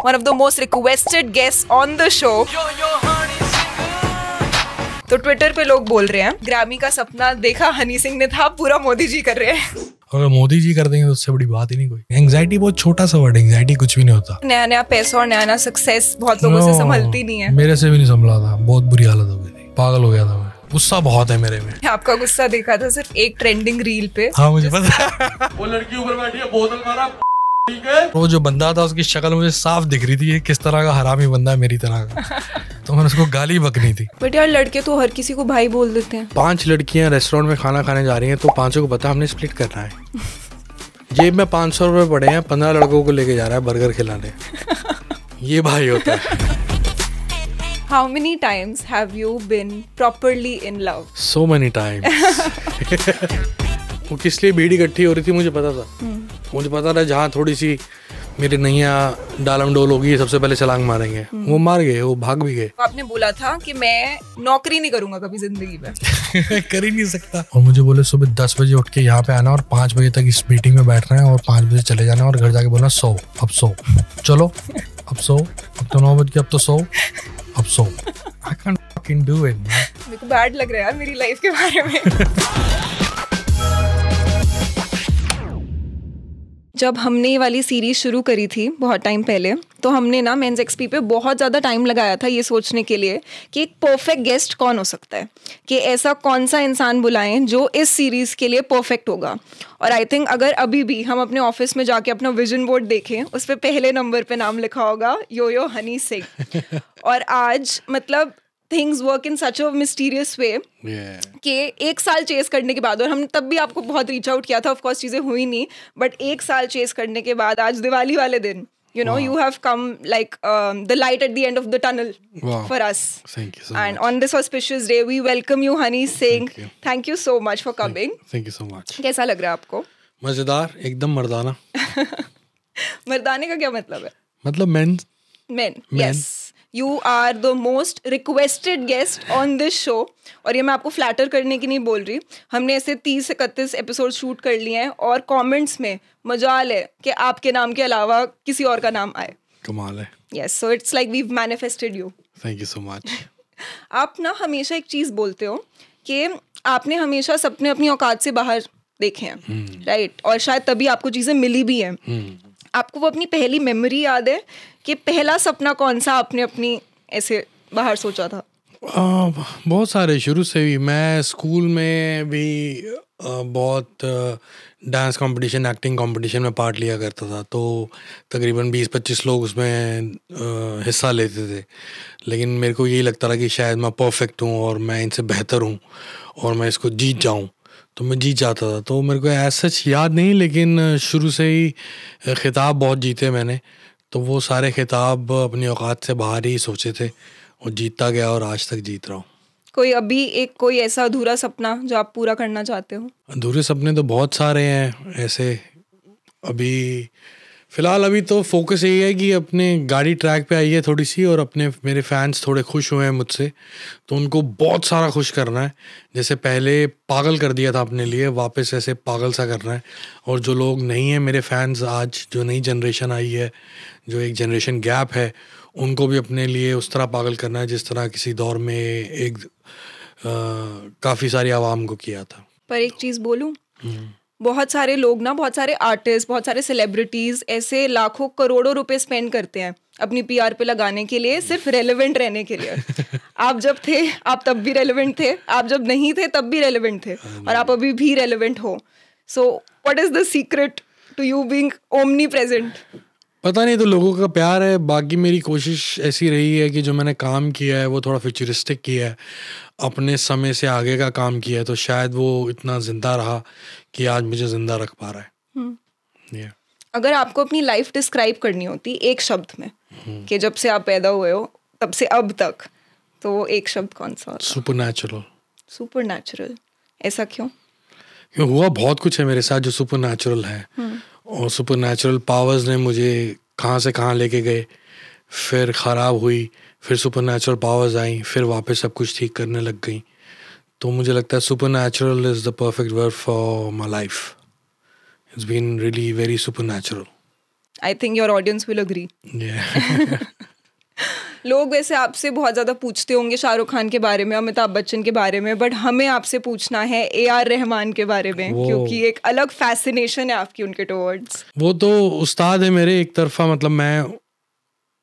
one of the most requested guests on the show. तो Twitter पे लोग बोल रहे हैं ग्रैमी का सपना देखा हनी सिंह ने था, पूरा मोदी जी कर रहे हैं। अगर मोदी जी कर देंगे तो उससे बड़ी बात ही नहीं कोई। एंग्जाइटी बहुत छोटा सा वर्ड, एंग्जाइटी कुछ भी नहीं होता। नया नया पैसा और नया नया सक्सेस बहुत लोगों से संभलती नहीं है। मेरे से भी नहीं संभला था, बहुत बुरी हालत हो गई थी, पागल हो गया था मैं। गुस्सा बहुत है मेरे में। आपका गुस्सा देखा था सिर्फ एक ट्रेंडिंग रील पे। हाँ मुझे पता है। वो लड़की ऊपर बैठी है, बोतल मारा, ठीक है। वो जो बंदा था उसकी शक्ल मुझे साफ दिख रही थी, ये किस तरह का हरामी बंदा है मेरी तरह का। तो मैंने उसको गाली बकनी थी। बट यार लड़के तो हर किसी को भाई बोल देते हैं। 5 लड़कियां रेस्टोरेंट में खाना खाने जा रही हैं तो 5 को पता हमने स्प्लिट करना है। जेब में 500 रुपए पड़े हैं, 15 लड़कों को लेके जा रहा है बर्गर खिलाने। ये भाई होता है। How many times have you been properly in love? So many times. वो किस लिए भीड़ इकट्ठी हो रही थी मुझे पता था। मुझे पता था जहाँ थोड़ी सी मेरी नैया डालम डोल होगी सबसे पहले छलांग मारेंगे। वो मार गए, वो भाग भी गए। आपने बोला था कि मैं नौकरी नहीं करूंगा कभी जिंदगी में। कर ही नहीं सकता। और मुझे बोले सुबह 10 बजे उठ के यहाँ पे आना और 5 बजे तक इस मीटिंग में बैठना है और 5 बजे चले जाना और घर जाके बोलना सो, अब सो, चलो अब सो, अब तो 9 बज के, अब तो सो, अब सो। I can't fucking do it, man. मेरे को बैड लग रहा है यार मेरी लाइफ के बारे में। जब हमने ये वाली सीरीज शुरू करी थी बहुत टाइम पहले, तो हमने ना मेंस एक्सपी पे बहुत ज़्यादा टाइम लगाया था ये सोचने के लिए कि एक परफेक्ट गेस्ट कौन हो सकता है, कि ऐसा कौन सा इंसान बुलाएं जो इस सीरीज़ के लिए परफेक्ट होगा। और आई थिंक अगर अभी भी हम अपने ऑफिस में जाके अपना विजन बोर्ड देखें, उस पर पहले नंबर पे नाम लिखा होगा यो हनी सिंह। और आज मतलब things work in such a mysterious way कि 1 साल चेस करने के बाद, और हम तब भी आपको बहुत रीच आउट किया था, ऑफ कोर्स चीज़ें हुई नहीं, बट 1 साल चेस करने के बाद आज दिवाली वाले दिन you know you have come like the light at the end of the tunnel for us. Thank you so and much. on this auspicious day we welcome you Honey Singh. Thank you so much for coming. Thank you so much. कैसा लग रहा है आपको? मजेदार, एकदम मर्दाना। मर्दाने का क्या मतलब है? मतलब men. Yes. You are the most requested guest on this show. और ये मैं आपको फ्लैटर करने की नहीं बोल रही, हमने ऐसे 30-31 एपिसोड शूट कर लिए हैं और कमेंट्स में मजाल है कि आपके नाम के अलावा किसी और का नाम आए। कमाल है। Yes, so it's like we've manifested you. Thank you so much. आप ना हमेशा एक चीज़ बोलते हो कि आपने हमेशा सपने अपनी औकात से बाहर देखे हैं, राइट? और शायद तभी आपको चीज़ें मिली भी हैं। आपको वो अपनी पहली मेमोरी याद है कि पहला सपना कौन सा आपने अपनी ऐसे बाहर सोचा था? बहुत सारे, शुरू से ही। मैं स्कूल में भी बहुत डांस कंपटीशन, एक्टिंग कंपटीशन में पार्ट लिया करता था, तो तकरीबन 20-25 लोग उसमें हिस्सा लेते थे। लेकिन मेरे को यही लगता था कि शायद मैं परफेक्ट हूँ और मैं इनसे बेहतर हूँ और मैं इसको जीत जाऊँ, तो मैं जीत जाता था। तो मेरे को ऐसा सच याद नहीं, लेकिन शुरू से ही खिताब बहुत जीते मैंने, तो वो सारे खिताब अपनी औकात से बाहर ही सोचे थे और जीतता गया और आज तक जीत रहा हूँ। कोई अभी कोई ऐसा अधूरा सपना जो आप पूरा करना चाहते हो? अधूरे सपने तो बहुत सारे हैं ऐसे। फ़िलहाल अभी तो फोकस यही है कि अपने गाड़ी ट्रैक पे आई है थोड़ी सी, और मेरे फैंस थोड़े खुश हुए हैं मुझसे, तो उनको बहुत सारा खुश करना है। जैसे पहले पागल कर दिया था अपने लिए, वापस ऐसे पागल सा करना है। और जो लोग नहीं हैं मेरे फैंस, आज जो नई जनरेशन आई है, जो एक जनरेशन गैप है, उनको भी अपने लिए उस तरह पागल करना है जिस तरह किसी दौर में एक काफ़ी सारी आवाम को किया था। पर एक चीज़ बोलूं, बहुत सारे लोग ना, बहुत सारे आर्टिस्ट, बहुत सारे सेलिब्रिटीज़ ऐसे लाखों करोड़ों रुपए स्पेंड करते हैं अपनी पीआर पे लगाने के लिए, सिर्फ रेलेवेंट रहने के लिए। आप जब थे आप तब भी रेलेवेंट थे, आप जब नहीं थे तब भी रेलेवेंट थे, और आप अभी भी रेलेवेंट हो। So what is the secret to you being omnipresent? पता नहीं, तो लोगों का प्यार है। बाकी मेरी कोशिश ऐसी रही है कि जो मैंने काम किया है वो थोड़ा फ्यूचरिस्टिक किया है, अपने समय से आगे का काम किया है, तो शायद वो इतना ज़िंदा रहा कि आज मुझे ज़िंदा रख पा रहा है। अगर आपको अपनी लाइफ डिस्क्राइब करनी होती एक शब्द में, कि जब से आप पैदा हुए हो तब से अब तक, तो वो एक शब्द कौन सा होता? सुपरनैचुरल। सुपरनैचुरल, ऐसा क्यों? क्यों, हुआ बहुत कुछ है मेरे साथ जो सुपरनैचुरल है, और सुपरनैचुरल पावर्स ने मुझे कहाँ से कहाँ लेके गए, फिर ख़राब हुई, फिर सुपरनैचुरल पावर्स आई, फिर वापस सब कुछ ठीक करने लग गई। तो मुझे लगता है supernatural is the perfect word for my life. It's been really very supernatural. I think your audience will agree. Yeah. लोग वैसे आपसे बहुत ज़्यादा पूछते होंगे शाहरुख खान के बारे में, अमिताभ बच्चन के बारे में, बट हमें आपसे पूछना है AR रहमान के बारे में, क्योंकि एक अलग फैसिनेशन है आपकी उनके टुवर्ड्स. वो तो उस्ताद है मेरे एक तरफा, मतलब मैं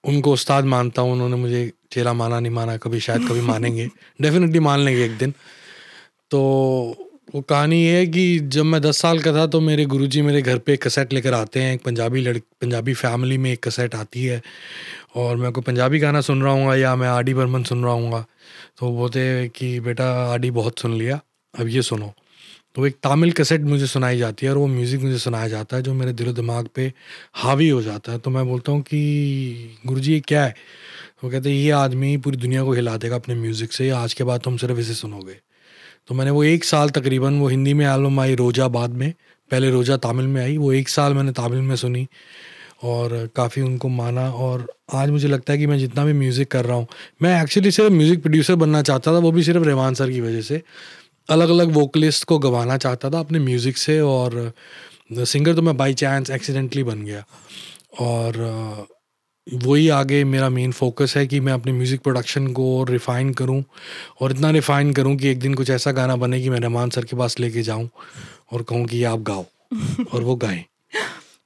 उनको उस्ताद मानता हूँ. उन्होंने मुझे चेला माना नहीं माना, कभी शायद कभी मानेंगे, डेफिनेटली मान लेंगे एक दिन. तो वो कहानी ये है कि जब मैं 10 साल का था तो मेरे गुरुजी मेरे घर पे एक कैसेट लेकर आते हैं. एक पंजाबी फैमिली में एक कैसेट आती है और मैं कोई पंजाबी गाना सुन रहा हूँ या मैं आर.डी. बर्मन सुन रहा हूँ, तो वो बोलते हैं कि बेटा आर.डी. बहुत सुन लिया, अब ये सुनो. तो एक तामिल कैसेट मुझे सुनाई जाती है और वो म्यूज़िक मुझे सुनाया जाता है जो मेरे दिलो दिमाग पे हावी हो जाता है. तो मैं बोलता हूँ कि गुरुजी ये क्या है? वो कहते हैं ये आदमी पूरी दुनिया को हिला देगा अपने म्यूज़िक से, आज के बाद तुम सिर्फ इसे सुनोगे. तो मैंने वो 1 साल तकरीबन, वो हिंदी में एल्बम आई रोजा बाद में, पहले रोजा तमिल में आई, वो 1 साल मैंने तमिल में सुनी और काफ़ी उनको माना. और आज मुझे लगता है कि मैं जितना भी म्यूज़िक कर रहा हूँ, मैं एक्चुअली सिर्फ म्यूज़िक प्रोड्यूसर बनना चाहता था, वो भी सिर्फ रहमान सर की वजह से. अलग अलग वोकलिस्ट को गवाना चाहता था अपने म्यूज़िक से, और सिंगर तो मैं बाई चांस एक्सीडेंटली बन गया. और वही आगे मेरा मेन फोकस है कि मैं अपने म्यूज़िक प्रोडक्शन को और रिफ़ाइन करूं, और इतना रिफ़ाइन करूं कि एक दिन कुछ ऐसा गाना बने कि मैं रहमान सर के पास लेके जाऊं और कहूं कि आप गाओ और वो गाएं.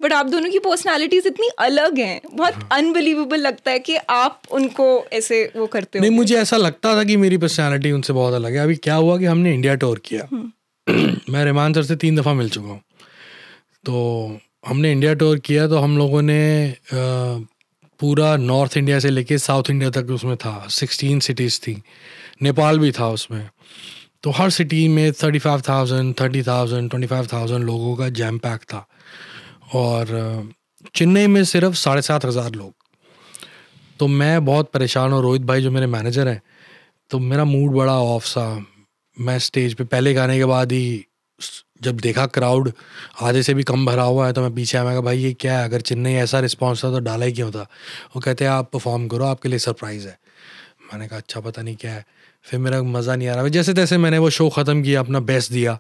बट आप दोनों की पर्सनालिटीज इतनी अलग हैं, बहुत अनबिलीवेबल लगता है कि आप उनको ऐसे वो करते हो. नहीं, मुझे ऐसा लगता था कि मेरी पर्सनालिटी उनसे बहुत अलग है. अभी क्या हुआ कि हमने इंडिया टूर किया. मैं रहमान सर से 3 दफ़ा मिल चुका हूँ. तो हमने इंडिया टूर किया तो हम लोगों ने पूरा नॉर्थ इंडिया से लेके साउथ इंडिया तक उसमें था. 16 सिटीज़ थी, नेपाल भी था उसमें. तो हर सिटी में 35,000, 30,000, 25,000 लोगों का जैम पैक था. और चेन्नई में सिर्फ 7,500 लोग. तो मैं बहुत परेशान हूँ. रोहित भाई जो मेरे मैनेजर हैं, तो मेरा मूड बड़ा ऑफ सा. मैं स्टेज पे पहले गाने के बाद ही जब देखा क्राउड आधे से भी कम भरा हुआ है, तो मैं पीछे आया. मैं कहा भाई ये क्या है, अगर चेन्नई ऐसा रिस्पॉन्स था तो डाला ही क्यों था. वो कहते हैं आप परफॉर्म करो, आपके लिए सरप्राइज़ है. मैंने कहा अच्छा, पता नहीं क्या है. फिर मेरा मज़ा नहीं आ रहा. जैसे तैसे मैंने वो शो ख़त्म किया, अपना बेस्ट दिया.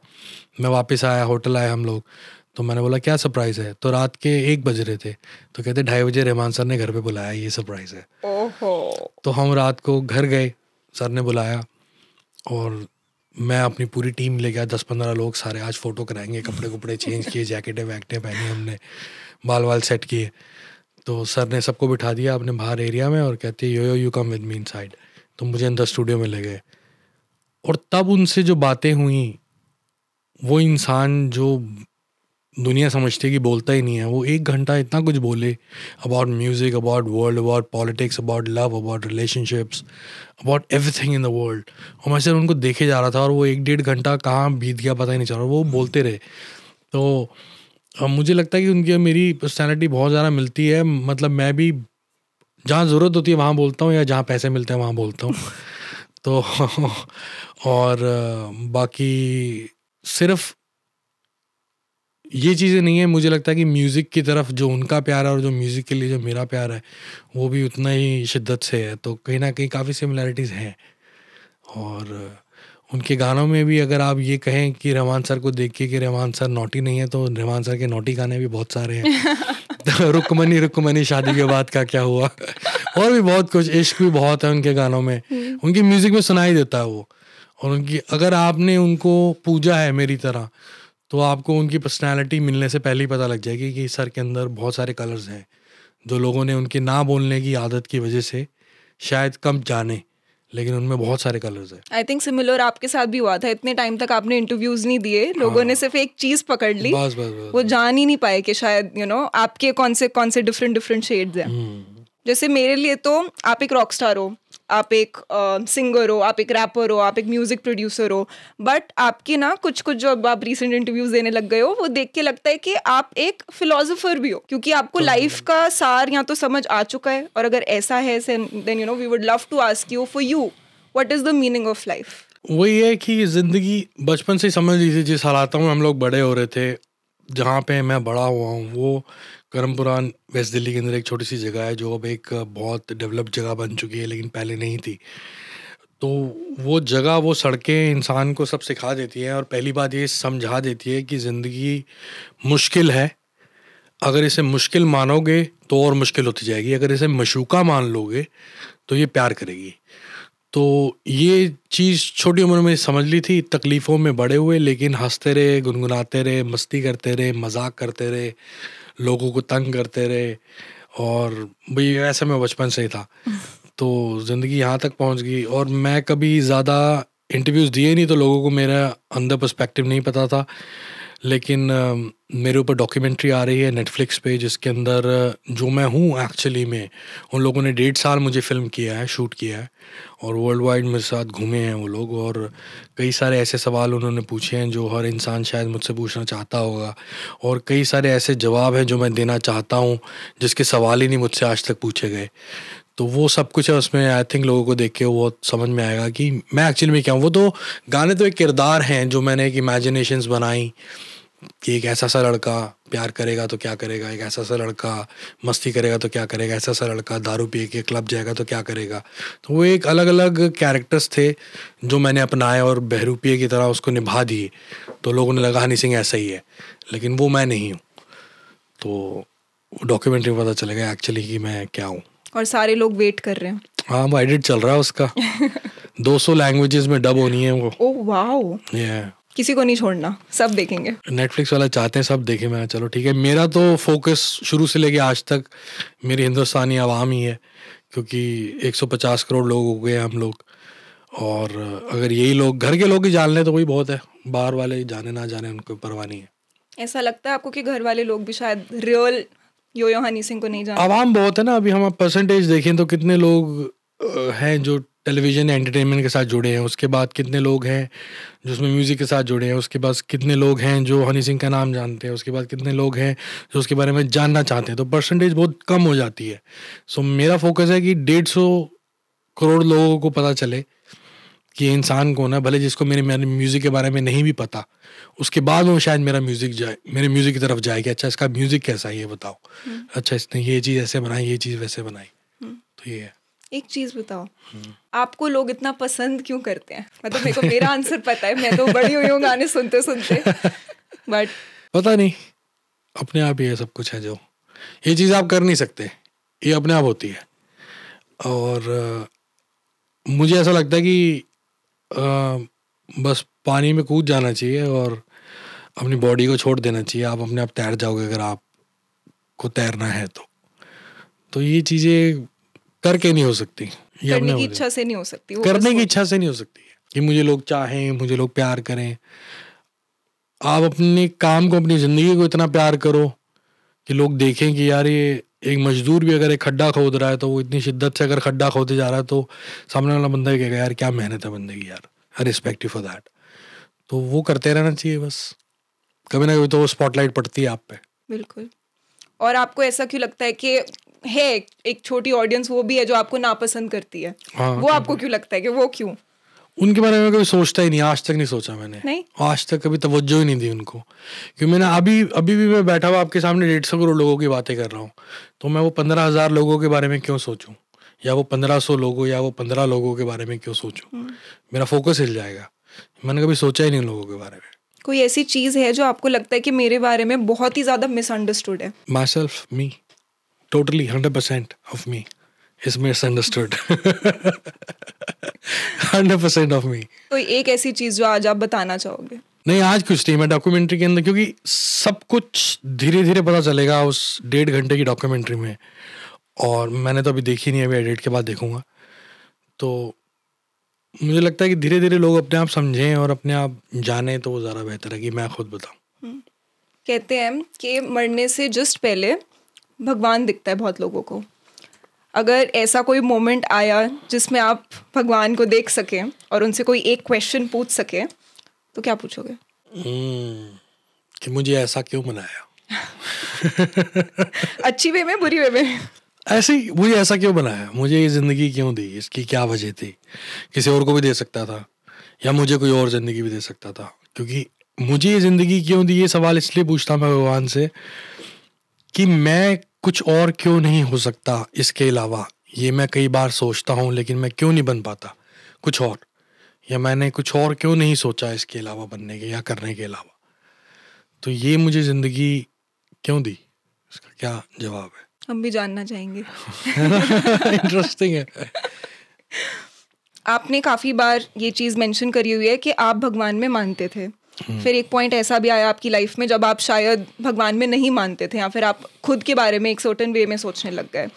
मैं वापस आया, होटल आए हम लोग. तो मैंने बोला क्या सरप्राइज़ है. तो रात के 1 बज रहे थे. तो कहते 2:30 बजे रहमान सर ने घर पे बुलाया, ये सरप्राइज़ है. ओहो. तो हम रात को घर गए, सर ने बुलाया और मैं अपनी पूरी टीम ले गया. 10-15 लोग सारे, आज फ़ोटो कराएंगे. कपड़े चेंज किए, जैकेटें वैकेटें पहनी हमने, बाल सेट किए. तो सर ने सबको बिठा दिया अपने बाहर एरिया में और कहते yo you come with me inside. तो मुझे अंदर स्टूडियो में ले गए. और तब उनसे जो बातें हुई, वो इंसान जो दुनिया समझती है कि बोलता ही नहीं है, वो 1 घंटा इतना कुछ बोले about music, about world, about politics, about love, about relationships, about everything in the world. और मैं सिर्फ उनको देखे जा रहा था और वो 1-1.5 घंटा कहाँ बीत गया पता ही नहीं चल रहा. वो बोलते रहे. तो मुझे लगता है कि उनकी मेरी पर्सनैलिटी बहुत ज़्यादा मिलती है. मतलब मैं भी जहाँ ज़रूरत होती है वहाँ बोलता हूँ, या जहाँ पैसे मिलते हैं वहाँ बोलता हूँ. तो और बाकी सिर्फ ये चीज़ें नहीं है. मुझे लगता है कि म्यूज़िक की तरफ जो उनका प्यार है और जो म्यूज़िक के लिए जो मेरा प्यार है, वो भी उतना ही शिद्दत से है. तो कहीं ना कहीं काफ़ी सिमिलैरिटीज़ हैं. और उनके गानों में भी अगर आप ये कहें कि रहमान सर को देखिए कि रहमान सर नॉटी नहीं है, तो रहमान सर के नॉटी गाने भी बहुत सारे हैं. तो रुकमनी शादी के बाद का क्या हुआ, और भी बहुत कुछ. इश्क भी बहुत है उनके गानों में, उनकी म्यूज़िक में सुनाई देता है वो. और उनकी अगर आपने उनको पूजा है मेरी तरह, तो आपको उनकी पर्सनालिटी मिलने से पहले ही पता लग जाएगी कि सर के अंदर बहुत सारे कलर्स हैं, जो लोगों ने उनके ना बोलने की आदत की वजह से शायद कम जाने, लेकिन उनमें बहुत सारे कलर्स हैं. आई थिंक सिमिलर आपके साथ भी हुआ था. इतने टाइम तक आपने इंटरव्यूज नहीं दिए, लोगों ने सिर्फ एक चीज पकड़ ली. बस वो जान ही नहीं पाए कि शायद आपके कौन से डिफरेंट शेड्स हैं. जैसे मेरे लिए तो आप एक रॉक स्टार हो, आप एक सिंगर हो, आप एक रैपर हो, आप एक म्यूजिक प्रोड्यूसर हो. बट आपके ना कुछ जो अब आप रिसेंट इंटरव्यूज देने लग गए हो, वो देख के लगता है कि आप एक फिलोसोफर भी हो, क्योंकि आपको लाइफ का सार या तो समझ आ चुका है. और अगर ऐसा है then we would love to ask you, for you what is the meaning of life. वही है कि ज़िंदगी बचपन से समझ लीजिए, जिस हालातों में हम लोग बड़े हो रहे थे, जहाँ पे मैं बड़ा हुआ हूँ, वो करमपुरा वेस्ट दिल्ली के अंदर एक छोटी सी जगह है जो अब एक बहुत डेवलप्ड जगह बन चुकी है, लेकिन पहले नहीं थी. तो वो जगह, वो सड़कें इंसान को सब सिखा देती हैं, और पहली बात ये समझा देती है कि ज़िंदगी मुश्किल है अगर इसे मुश्किल मानोगे तो और मुश्किल होती जाएगी, अगर इसे मशूका मान लोगे तो ये प्यार करेगी। तो ये चीज़ छोटी उम्र में समझ ली थी, तकलीफ़ों में बड़े हुए, लेकिन हंसते रहे, गुनगुनाते रहे, मस्ती करते रहे, मजाक करते रहे, लोगों को तंग करते रहे, और भाई ऐसा मैं बचपन से ही था। तो ज़िंदगी यहाँ तक पहुँच गई, और मैं कभी ज़्यादा इंटरव्यूज़ दिए नहीं तो लोगों को मेरा अंदर पर्सपेक्टिव नहीं पता था। लेकिन मेरे ऊपर डॉक्यूमेंट्री आ रही है नेटफ्लिक्स पे, जिसके अंदर जो मैं हूँ एक्चुअली में, उन लोगों ने 1.5 साल मुझे फिल्म किया है, शूट किया है, और वर्ल्ड वाइड मेरे साथ घूमे हैं वो लोग, और कई सारे ऐसे सवाल उन्होंने पूछे हैं जो हर इंसान शायद मुझसे पूछना चाहता होगा, और कई सारे ऐसे जवाब हैं जो मैं देना चाहता हूँ जिसके सवाल ही नहीं मुझसे आज तक पूछे गए। तो वो सब कुछ है उसमें। आई थिंक लोगों को देख के वो समझ में आएगा कि मैं एक्चुअली में क्या हूँ। वो तो गाने तो एक किरदार हैं जो मैंने एक इमेजिनेशंस बनाई कि एक ऐसा सा लड़का प्यार करेगा तो क्या करेगा, एक ऐसा सा लड़का मस्ती करेगा तो क्या करेगा, ऐसा सा लड़का दारू पी के क्लब जाएगा तो क्या करेगा। तो वो एक अलग अलग कैरेक्टर्स थे जो मैंने अपनाए और बहरूपिये की तरह उसको निभा दिए। तो लोगों ने लगा हनी सिंह ऐसा ही है, लेकिन वो मैं नहीं हूँ। तो डॉक्यूमेंट्री में पता चलेगा एक्चुअली कि मैं क्या हूँ। और सारे लोग वेट कर रहे हैं। हाँ, वो एडिट चल रहा है उसका 200 लैंग्वेजेस में डब होनी है वो। Oh wow. किसी को नहीं छोड़ना, सब देखेंगे। नेटफ्लिक्स वाला चाहते हैं सब देखें। मैं चलो ठीक है, मेरा तो फोकस शुरू से लेके आज तक मेरी हिंदुस्तानी आवाम ही है, क्योंकि 150 करोड़ लोग हो गए हम लोग, और अगर यही लोग घर के लोग ही जान लें तो वही बहुत है, बाहर वाले जाने ना जाने उनको परवाह नहीं है। ऐसा लगता है आपको कि घर वाले लोग भी शायद रियल यो हनी सिंह को नहीं जानते? आवाम बहुत है ना। अभी हम परसेंटेज देखें तो कितने लोग हैं जो टेलीविजन एंटरटेनमेंट के साथ जुड़े हैं, उसके बाद कितने लोग हैं जो उसमें म्यूज़िक के साथ जुड़े हैं, उसके बाद कितने लोग हैं जो हनी सिंह का नाम जानते हैं, उसके बाद कितने लोग हैं जो उसके बारे में जानना चाहते हैं। तो परसेंटेज बहुत कम हो जाती है। सो मेरा फोकस है कि 150 करोड़ लोगों को पता चले कि इंसान कौन है, भले जिसको मेरे म्यूज़िक के बारे में नहीं भी पता, उसके बाद वो शायद मेरे म्यूज़िक की तरफ जाए कि अच्छा इसका म्यूज़िक कैसा है ये बताओ, अच्छा इसने ये चीज़ ऐसे बनाई, ये चीज़ वैसे बनाई। तो ये है। एक चीज़ बताओ, आपको लोग इतना पसंद क्यों करते हैं? मतलब मेरे को मेरा आंसर पता है, मैं तो बड़ी हुई हूँ गाने सुनते सुनते, बट पता नहीं, अपने आप ही है सब कुछ है। जो ये चीज़ आप कर नहीं सकते, ये अपने आप होती है। और मुझे ऐसा लगता है कि बस पानी में कूद जाना चाहिए और अपनी बॉडी को छोड़ देना चाहिए, आप अपने आप तैर जाओगे अगर आपको तैरना है तो ये चीज़ें करके नहीं हो सकती, ये करने की इच्छा से नहीं हो सकती, करने की इच्छा से नहीं हो सकती कि मुझे लोग चाहें, मुझे लोग प्यार करें। आप अपने काम को, अपनी ज़िंदगी को इतना प्यार करो कि लोग देखें कि यार ये एक मजदूर भी अगर एक खड्डा खोद रहा है तो वो इतनी शिद्दत से अगर खड्डा खोदे जा रहा है तो सामने वाला बंदा कहेगा यार क्या मेहनत है बंदे की, यार I respect you for that. तो वो करते रहना चाहिए बस, कभी ना कभी तो वो स्पॉटलाइट पड़ती है आप पे। बिल्कुल। और आपको ऐसा क्यों लगता है कि है एक छोटी ऑडियंस वो भी है जो आपको नापसंद करती है? हाँ, वो आपको क्यों लगता है कि वो क्यों? उनके बारे में कभी सोचता ही नहीं, आज तक नहीं सोचा मैंने। नहीं? आज तक कभी तवज्जो ही नहीं दी उनको, क्योंकि मैंने अभी भी मैं बैठा हुआ आपके सामने 150 करोड़ लोगों की बातें कर रहा हूँ, तो मैं वो 15,000 लोगों के बारे में क्यों सोचूं, या वो 1500 लोगों या वो 15 लोगों के बारे में क्यों सोचूं? मेरा फोकस हिल जाएगा। मैंने कभी सोचा ही नहीं उन लोगों के बारे में। कोई ऐसी चीज़ है जो आपको लगता है कि मेरे बारे में बहुत ही ज़्यादा मिसअंडरस्टूड है? My self, me, totally 100% of me is misunderstood 100% of me। तो एक ऐसी चीज़ जो आज आप बताना चाहोगे? नहीं, आज कुछ नहीं, मैं डॉक्यूमेंट्री के अंदर, क्योंकि सब कुछ धीरे धीरे पता चलेगा उस 1.5 घंटे की डॉक्यूमेंट्री में, और मैंने तो अभी देखी नहीं, अभी एडिट के बाद देखूंगा। तो मुझे लगता है कि धीरे धीरे लोग अपने आप समझें और अपने आप जानें तो वो ज़्यादा बेहतर है कि मैं खुद बताऊं। कहते हैं कि मरने से जस्ट पहले भगवान दिखता है बहुत लोगों को। अगर ऐसा कोई मोमेंट आया जिसमें आप भगवान को देख सकें और उनसे कोई एक क्वेश्चन पूछ सकें, तो क्या पूछोगे? कि मुझे ऐसा क्यों बनाया अच्छी वे में, बुरी वे में? ऐसे ही, मुझे ऐसा क्यों बनाया, मुझे ये ज़िंदगी क्यों दी, इसकी क्या वजह थी? किसी और को भी दे सकता था, या मुझे कोई और ज़िंदगी भी दे सकता था। क्योंकि मुझे ये ज़िंदगी क्यों दी, ये सवाल इसलिए पूछता मैं भगवान से कि मैं कुछ और क्यों नहीं हो सकता इसके अलावा। ये मैं कई बार सोचता हूँ, लेकिन मैं क्यों नहीं बन पाता कुछ और, या मैंने कुछ और क्यों नहीं सोचा इसके अलावा बनने के या करने के अलावा। तो ये मुझे ज़िंदगी क्यों दी, इसका क्या जवाब है? हम भी जानना चाहेंगे। इंटरेस्टिंग है। आपने काफ़ी बार ये चीज़ मेंशन करी हुई है कि आप भगवान में मानते थे, फिर एक पॉइंट ऐसा भी आया आपकी लाइफ में जब आप शायद भगवान में नहीं मानते थे या फिर आप खुद के बारे में एक सर्टेन वे में सोचने लग गए,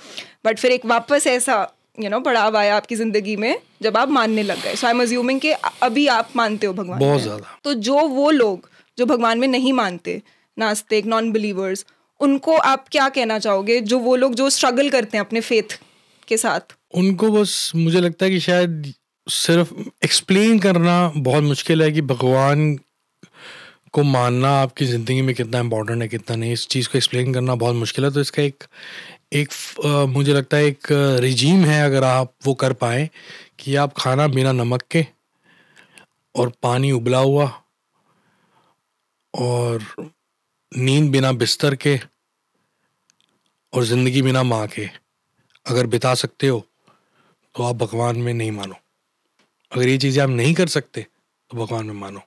बट फिर एक वापस ऐसा पड़ाव आया आपकी ज़िंदगी में जब आप मानने लग गए। सो आई एम अज्यूमिंग कि अभी आप मानते हो भगवान बहुत में। ज़्यादा। तो जो वो लोग जो भगवान में नहीं मानते, नास्तिक, नॉन बिलीवर्स, उनको आप क्या कहना चाहोगे? जो वो लोग जो स्ट्रगल करते हैं अपने फेथ के साथ, उनको बस मुझे लगता है कि शायद सिर्फ एक्सप्लेन करना बहुत मुश्किल है कि भगवान को मानना आपकी ज़िंदगी में कितना इम्पोर्टेंट है कितना नहीं। इस चीज़ को एक्सप्लेन करना बहुत मुश्किल है। तो इसका एक मुझे लगता है एक रिजीम है, अगर आप वो कर पाएँ कि आप खाना बिना नमक के और पानी उबला हुआ और नींद बिना बिस्तर के और ज़िंदगी बिना माँ के अगर बिता सकते हो तो आप भगवान में नहीं मानो। अगर ये चीज़ें आप नहीं कर सकते तो भगवान में मानो।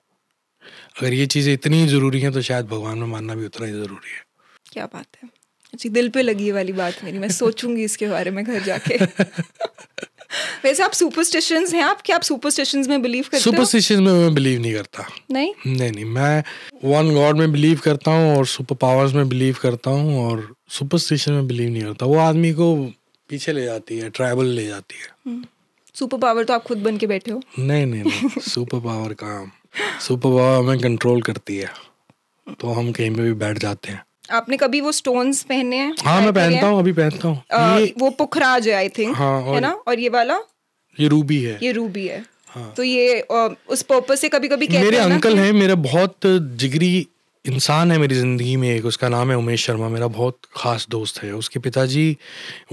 अगर ये चीज़ें इतनी ज़रूरी हैं तो शायद भगवान में मानना भी उतना ही ज़रूरी है। क्या बात है, अच्छी दिल पे लगी ये वाली बात मेरी, मैं सोचूंगी इसके बारे में घर जाके। वैसे आप सुपरस्टिशंस हैं, आप क्या आप सुपरस्टिशंस में बिलीव करते हो? सुपरस्टिशंस में मैं बिलीव नहीं करता। नहीं, मैं वन गॉड में बिलीव करता हूँ और सुपर पावर्स में बिलीव करता हूँ, और सुपरस्टिशन में बिलीव नहीं करता। वो आदमी को पीछे ले जाती है, ट्राइबल ले जाती है। सुपर पावर तो आप खुद बन के बैठे हो। नहीं सुपर पावर काम, सुपर पावर हमें कंट्रोल करती है, तो हम कहीं पे भी बैठ जाते हैं। आपने कभी वो स्टोन्स पहने हैं? हाँ मैं पहनता हूँ, अभी पहनता हूँ। वो पुखराज है आई थिंक, हाँ, है ना? और ये वाला ये रूबी है। ये रूबी है। हाँ। तो ये उस पर्पस से कभी कभी मेरे अंकल हैं, मेरे बहुत जिगरी इंसान है मेरी ज़िंदगी में एक, उसका नाम है उमेश शर्मा, मेरा बहुत ख़ास दोस्त है। उसके पिताजी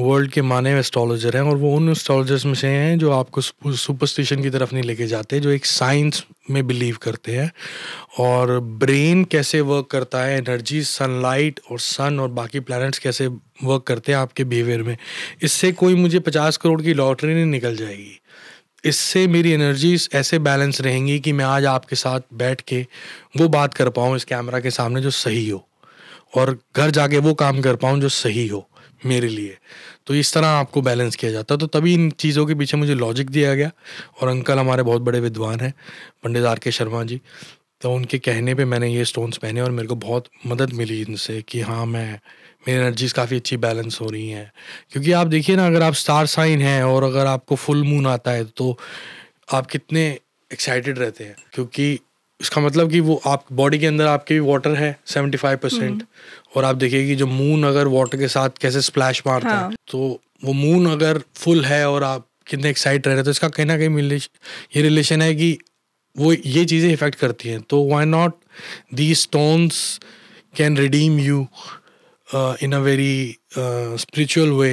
वर्ल्ड के माने हुए एस्ट्रोलॉजर हैं, और वो उन एस्ट्रोलॉजर्स में से हैं जो आपको सुपरस्टिशन की तरफ नहीं लेके जाते, जो एक साइंस में बिलीव करते हैं और ब्रेन कैसे वर्क करता है, एनर्जी, सनलाइट और सन और बाकी प्लैनेट्स कैसे वर्क करते हैं आपके बिहेवियर में। इससे कोई मुझे 50 करोड़ की लॉटरी नहीं निकल जाएगी। इससे मेरी एनर्जीज ऐसे बैलेंस रहेंगी कि मैं आज आपके साथ बैठ के वो बात कर पाऊँ इस कैमरा के सामने जो सही हो, और घर जाके वो काम कर पाऊँ जो सही हो मेरे लिए। तो इस तरह आपको बैलेंस किया जाता है। तो तभी इन चीज़ों के पीछे मुझे लॉजिक दिया गया। और अंकल हमारे बहुत बड़े विद्वान हैं, पंडित R.K. शर्मा जी, तो उनके कहने पे मैंने ये स्टोन्स पहने और मेरे को बहुत मदद मिली इनसे कि हाँ मेरी एनर्जीज काफ़ी अच्छी बैलेंस हो रही हैं। क्योंकि आप देखिए ना, अगर आप स्टार साइन हैं और अगर आपको फुल मून आता है तो आप कितने एक्साइटेड रहते हैं, क्योंकि इसका मतलब कि वो आप बॉडी के अंदर आपके भी वाटर है 75%, और आप देखिए कि जो मून अगर वाटर के साथ कैसे स्प्लैश मारता है, तो वो मून अगर फुल है और आप कितने एक्साइट रह रहे हैं, तो इसका कहीं ना कहीं ये रिलेशन है कि वो ये चीज़ें इफेक्ट करती हैं। तो why not these stones can redeem you in a very spiritual way,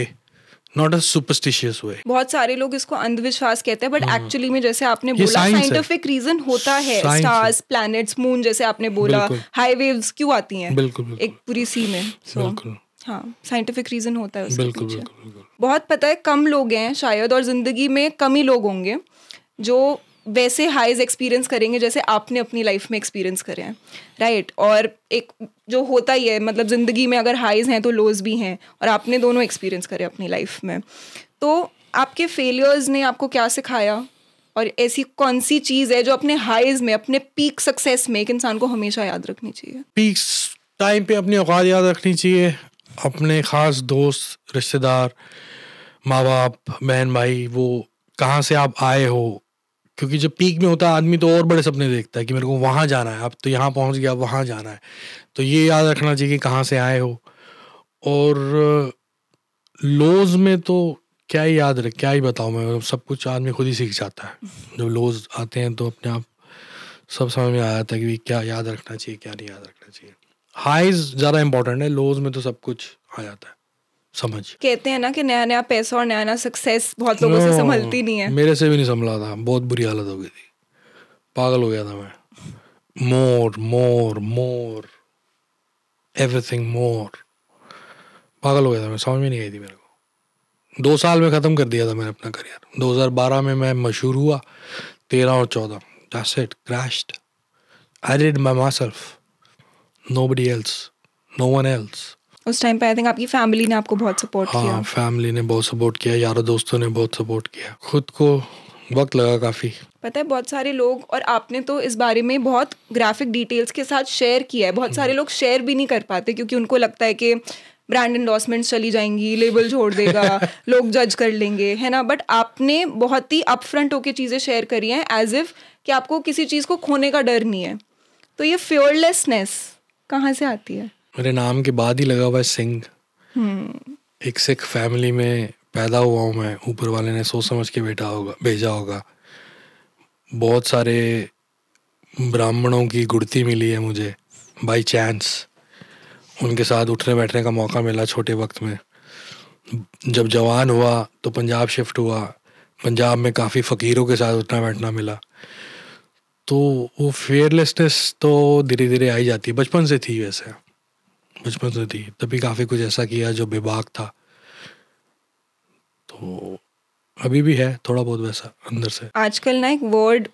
not a superstitious way. बहुत सारे लोग इसको अंधविश्वास कहते हैं, बट एक्चुअली में जैसे आपने बोला साइंटिफिक रीजन होता है। स्टार्स, प्लैनेट्स, मून, जैसे आपने बोला हाई वेव्स क्यों आती हैं बिल्कुल एक पूरी सी में। बिल्कुल हाँ, साइंटिफिक रीजन होता है उसके बिल्कुल पीछे। बिल्कुल। बहुत पता है कम लोग हैं शायद, और जिंदगी में कम ही लोग होंगे जो वैसे हाइज एक्सपीरियंस करेंगे जैसे आपने अपनी लाइफ में एक्सपीरियंस करे हैं, राइट? और एक जो होता ही है, मतलब ज़िंदगी में अगर हाइज हैं तो लोज भी हैं, और आपने दोनों एक्सपीरियंस करे अपनी लाइफ में। तो आपके फेलियर्स ने आपको क्या सिखाया, और ऐसी कौन सी चीज़ है जो अपने हाइज में, अपने पीक सक्सेस में एक इंसान को हमेशा याद रखनी चाहिए? पीक्स टाइम पे अपनी औकात याद रखनी चाहिए, अपने ख़ास दोस्त, रिश्तेदार, माँ बाप, बहन भाई, वो कहाँ से आप आए हो। क्योंकि जब पीक में होता है आदमी तो और बड़े सपने देखता है कि मेरे को वहाँ जाना है, अब तो यहाँ पहुँच गया, वहाँ जाना है। तो ये याद रखना चाहिए कि कहाँ से आए हो। और लोज में तो क्या ही याद रख, क्या ही बताऊँ मैं, सब कुछ आदमी खुद ही सीख जाता है। जब लोज आते हैं तो अपने आप सब समझ में आ जाता है कि क्या याद रखना चाहिए, क्या नहीं याद रखना चाहिए। हाइज ज़्यादा इंपॉर्टेंट है, लोज में तो सब कुछ आ जाता है समझ। कहते हैं ना कि नया नया पैसा और नया नया सक्सेस बहुत लोगों से संभलती नहीं है। मेरे से भी नहीं संभला था, बहुत बुरी हालत हो गई थी, पागल हो गया था मैं। मोर मोर मोर एवरीथिंग मोर, पागल हो गया था मैं, समझ में नहीं आई थी मेरे को। 2 साल में ख़त्म कर दिया था मैंने अपना करियर। 2012 में मैं मशहूर हुआ, 13 और 14 that's it, crashed. I did by myself, nobody else, no one else. उस टाइम पे आई थिंक आपकी फैमिली ने आपको बहुत सपोर्ट किया। हाँ, फैमिली ने बहुत सपोर्ट किया, यारों दोस्तों ने बहुत सपोर्ट किया, खुद को वक्त लगा काफ़ी। पता है बहुत सारे लोग, और आपने तो इस बारे में बहुत ग्राफिक डिटेल्स के साथ शेयर किया है, बहुत सारे लोग शेयर भी नहीं कर पाते क्योंकि उनको लगता है कि ब्रांड एंडोर्समेंट्स चली जाएंगी, लेबल छोड़ देगा, लोग जज कर लेंगे, है ना। बट आपने बहुत ही अपफ्रंट होकर चीज़ें शेयर करी हैं एज इफ कि आपको किसी चीज़ को खोने का डर नहीं है। तो ये फियरलेसनेस कहाँ से आती है? मेरे नाम के बाद ही लगा हुआ है सिंह। एक सिख फैमिली में पैदा हुआ हूँ मैं, ऊपर वाले ने सोच समझ के भेजा होगा। बहुत सारे ब्राह्मणों की गुड़ती मिली है मुझे बाई चांस, उनके साथ उठने बैठने का मौका मिला छोटे वक्त में। जब जवान हुआ तो पंजाब शिफ्ट हुआ, पंजाब में काफ़ी फ़कीरों के साथ उठना बैठना मिला। तो वो फेयरलेसनेस तो धीरे धीरे आई जाती है, बचपन से थी, वैसे बचपन से थी, तभी काफ़ी कुछ ऐसा किया जो बेबाक था। तो अभी भी है थोड़ा बहुत वैसा अंदर से। आजकल ना एक वर्ड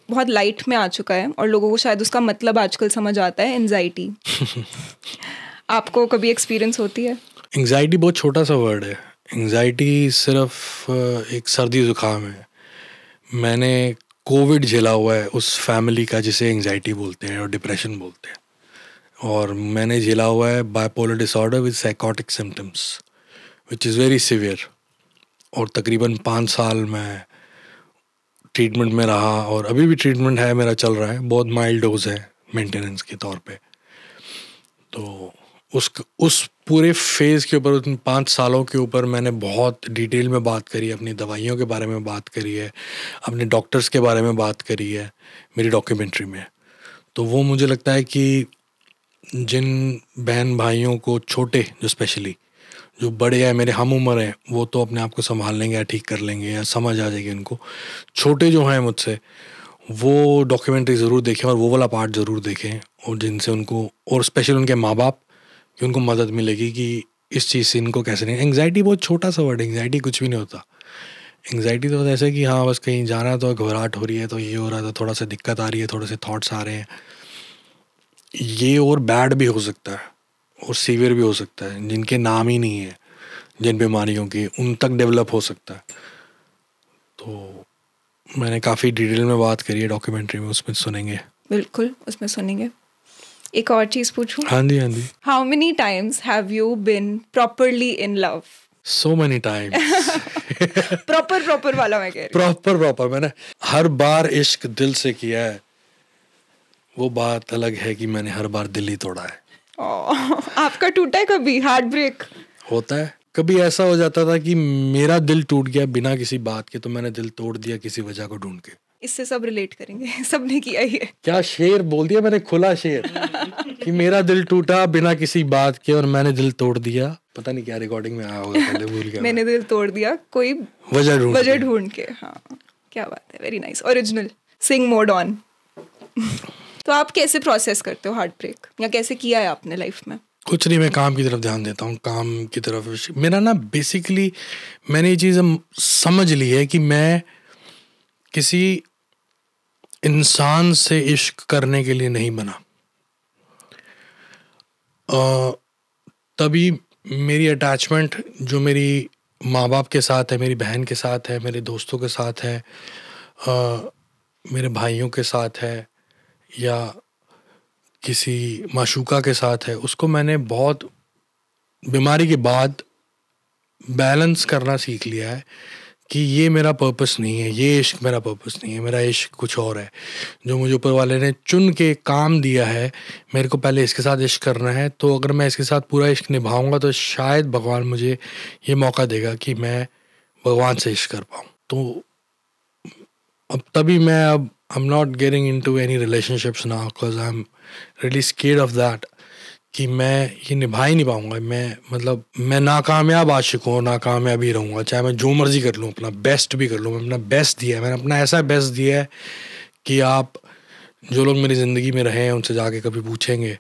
बहुत लाइट में आ चुका है और लोगों को शायद उसका मतलब आजकल समझ आता है, एंजाइटी। आपको कभी एक्सपीरियंस होती है? एंजाइटी बहुत छोटा सा वर्ड है। एंजाइटी सिर्फ एक सर्दी जुकाम है। मैंने कोविड झेला हुआ है उस फैमिली का जिसे एंजाइटी बोलते हैं और डिप्रेशन बोलते हैं, और मैंने झेला हुआ है bipolar disorder with psychotic symptoms which is very severe. और तकरीबन 5 साल मैं ट्रीटमेंट में रहा, और अभी भी ट्रीटमेंट है मेरा, चल रहा है। बहुत माइल्ड डोज है मेंटेनेंस के तौर पे। तो उस पूरे फेज़ के ऊपर, उन 5 सालों के ऊपर मैंने बहुत डिटेल में बात करी है, अपनी दवाइयों के बारे में बात करी है, अपने डॉक्टर्स के बारे में बात करी है मेरी डॉक्यूमेंट्री में। तो वो मुझे लगता है कि जिन बहन भाइयों को, छोटे जो स्पेशली, जो बड़े हैं मेरे हम उम्र हैं, वो तो अपने आप को संभाल लेंगे या ठीक कर लेंगे या समझ आ जाएगी उनको। छोटे जो हैं मुझसे, वो डॉक्यूमेंट्री ज़रूर देखें और वो वाला पार्ट ज़रूर देखें, और जिनसे उनको, और स्पेशली उनके माँ बाप, कि उनको मदद मिलेगी कि इस चीज़ से इनको कैसे नहीं। एंग्जाइटी बहुत छोटा सा वर्ड है, एंग्जाइटी कुछ भी नहीं होता। एंग्जाइटी तो ऐसे कि हाँ बस कहीं जाना है तो घबराहट हो रही है, तो ये हो रहा था, थोड़ा सा दिक्कत आ रही है, थोड़े से थॉट्स आ रहे हैं। ये और बैड भी हो सकता है और सीवियर भी हो सकता है, जिनके नाम ही नहीं है, जिन बीमारियों की, उन तक डेवलप हो सकता है। तो मैंने काफ़ी डिटेल में बात करी है डॉक्यूमेंट्री में, उसमें सुनेंगे। बिल्कुल, उसमें सुनेंगे। एक और चीज़ पूछूं? हाँ जी, हाँ जी। How many times have you been properly in love? So many times. Proper वाला मैं कह रही हूँ। प्रॉपर मैंने हर बार इश्क दिल से किया है। वो बात अलग है कि मैंने हर बार दिल ही तोड़ा है। आपका टूटा है कभी? हार्ट ब्रेक होता है। कभी ऐसा हो जाता था कि मेरा दिल टूट गया बिना किसी बात के, तो मैंने दिल तोड़ दिया किसी वजह को ढूंढ के। इससे सब रिलेट करेंगे, सबने किया ही है। क्या शेर बोल दिया मैंने, खुला शेर कि मेरा दिल टूटा बिना किसी बात के और मैंने दिल तोड़ दिया। पता नहीं क्या रिकॉर्डिंग में आया होगा, पहले भूल गया। मैंने दिल तोड़ दिया कोई वजह ढूंढ के। हाँ, क्या बात है, very nice, original, sing mode on. तो आप कैसे प्रोसेस करते हो हार्ट ब्रेक, या कैसे किया है आपने लाइफ में? कुछ नहीं, मैं काम की तरफ ध्यान देता हूँ, काम की तरफ। मेरा ना बेसिकली मैंने ये चीज़ समझ ली है कि मैं किसी इंसान से इश्क करने के लिए नहीं बना। तभी मेरी अटैचमेंट जो मेरी माँ बाप के साथ है, मेरी बहन के साथ है, मेरे दोस्तों के साथ है, मेरे भाइयों के साथ है, या किसी माशूका के साथ है, उसको मैंने बहुत बीमारी के बाद बैलेंस करना सीख लिया है कि ये मेरा पर्पस नहीं है, ये इश्क मेरा पर्पस नहीं है, मेरा इश्क कुछ और है जो मुझे ऊपर वाले ने चुन के काम दिया है। मेरे को पहले इसके साथ इश्क करना है, तो अगर मैं इसके साथ पूरा इश्क निभाऊंगा तो शायद भगवान मुझे ये मौका देगा कि मैं भगवान से इश्क कर पाऊँ। तो अब तभी मैं अब I'm not getting into any relationships now because I'm really scared of that कि मैं ये निभा ही नहीं पाऊंगा। मैं नाकामयाब आशिक हूँ, नाकामयाब ही रहूँगा, चाहे मैं जो मर्जी कर लूँ, अपना बेस्ट भी कर लूँ। मैं अपना बेस्ट दिया है, मैंने अपना ऐसा बेस्ट दिया है कि आप जो लोग मेरी ज़िंदगी में रहे हैं उनसे जाके कभी पूछेंगे,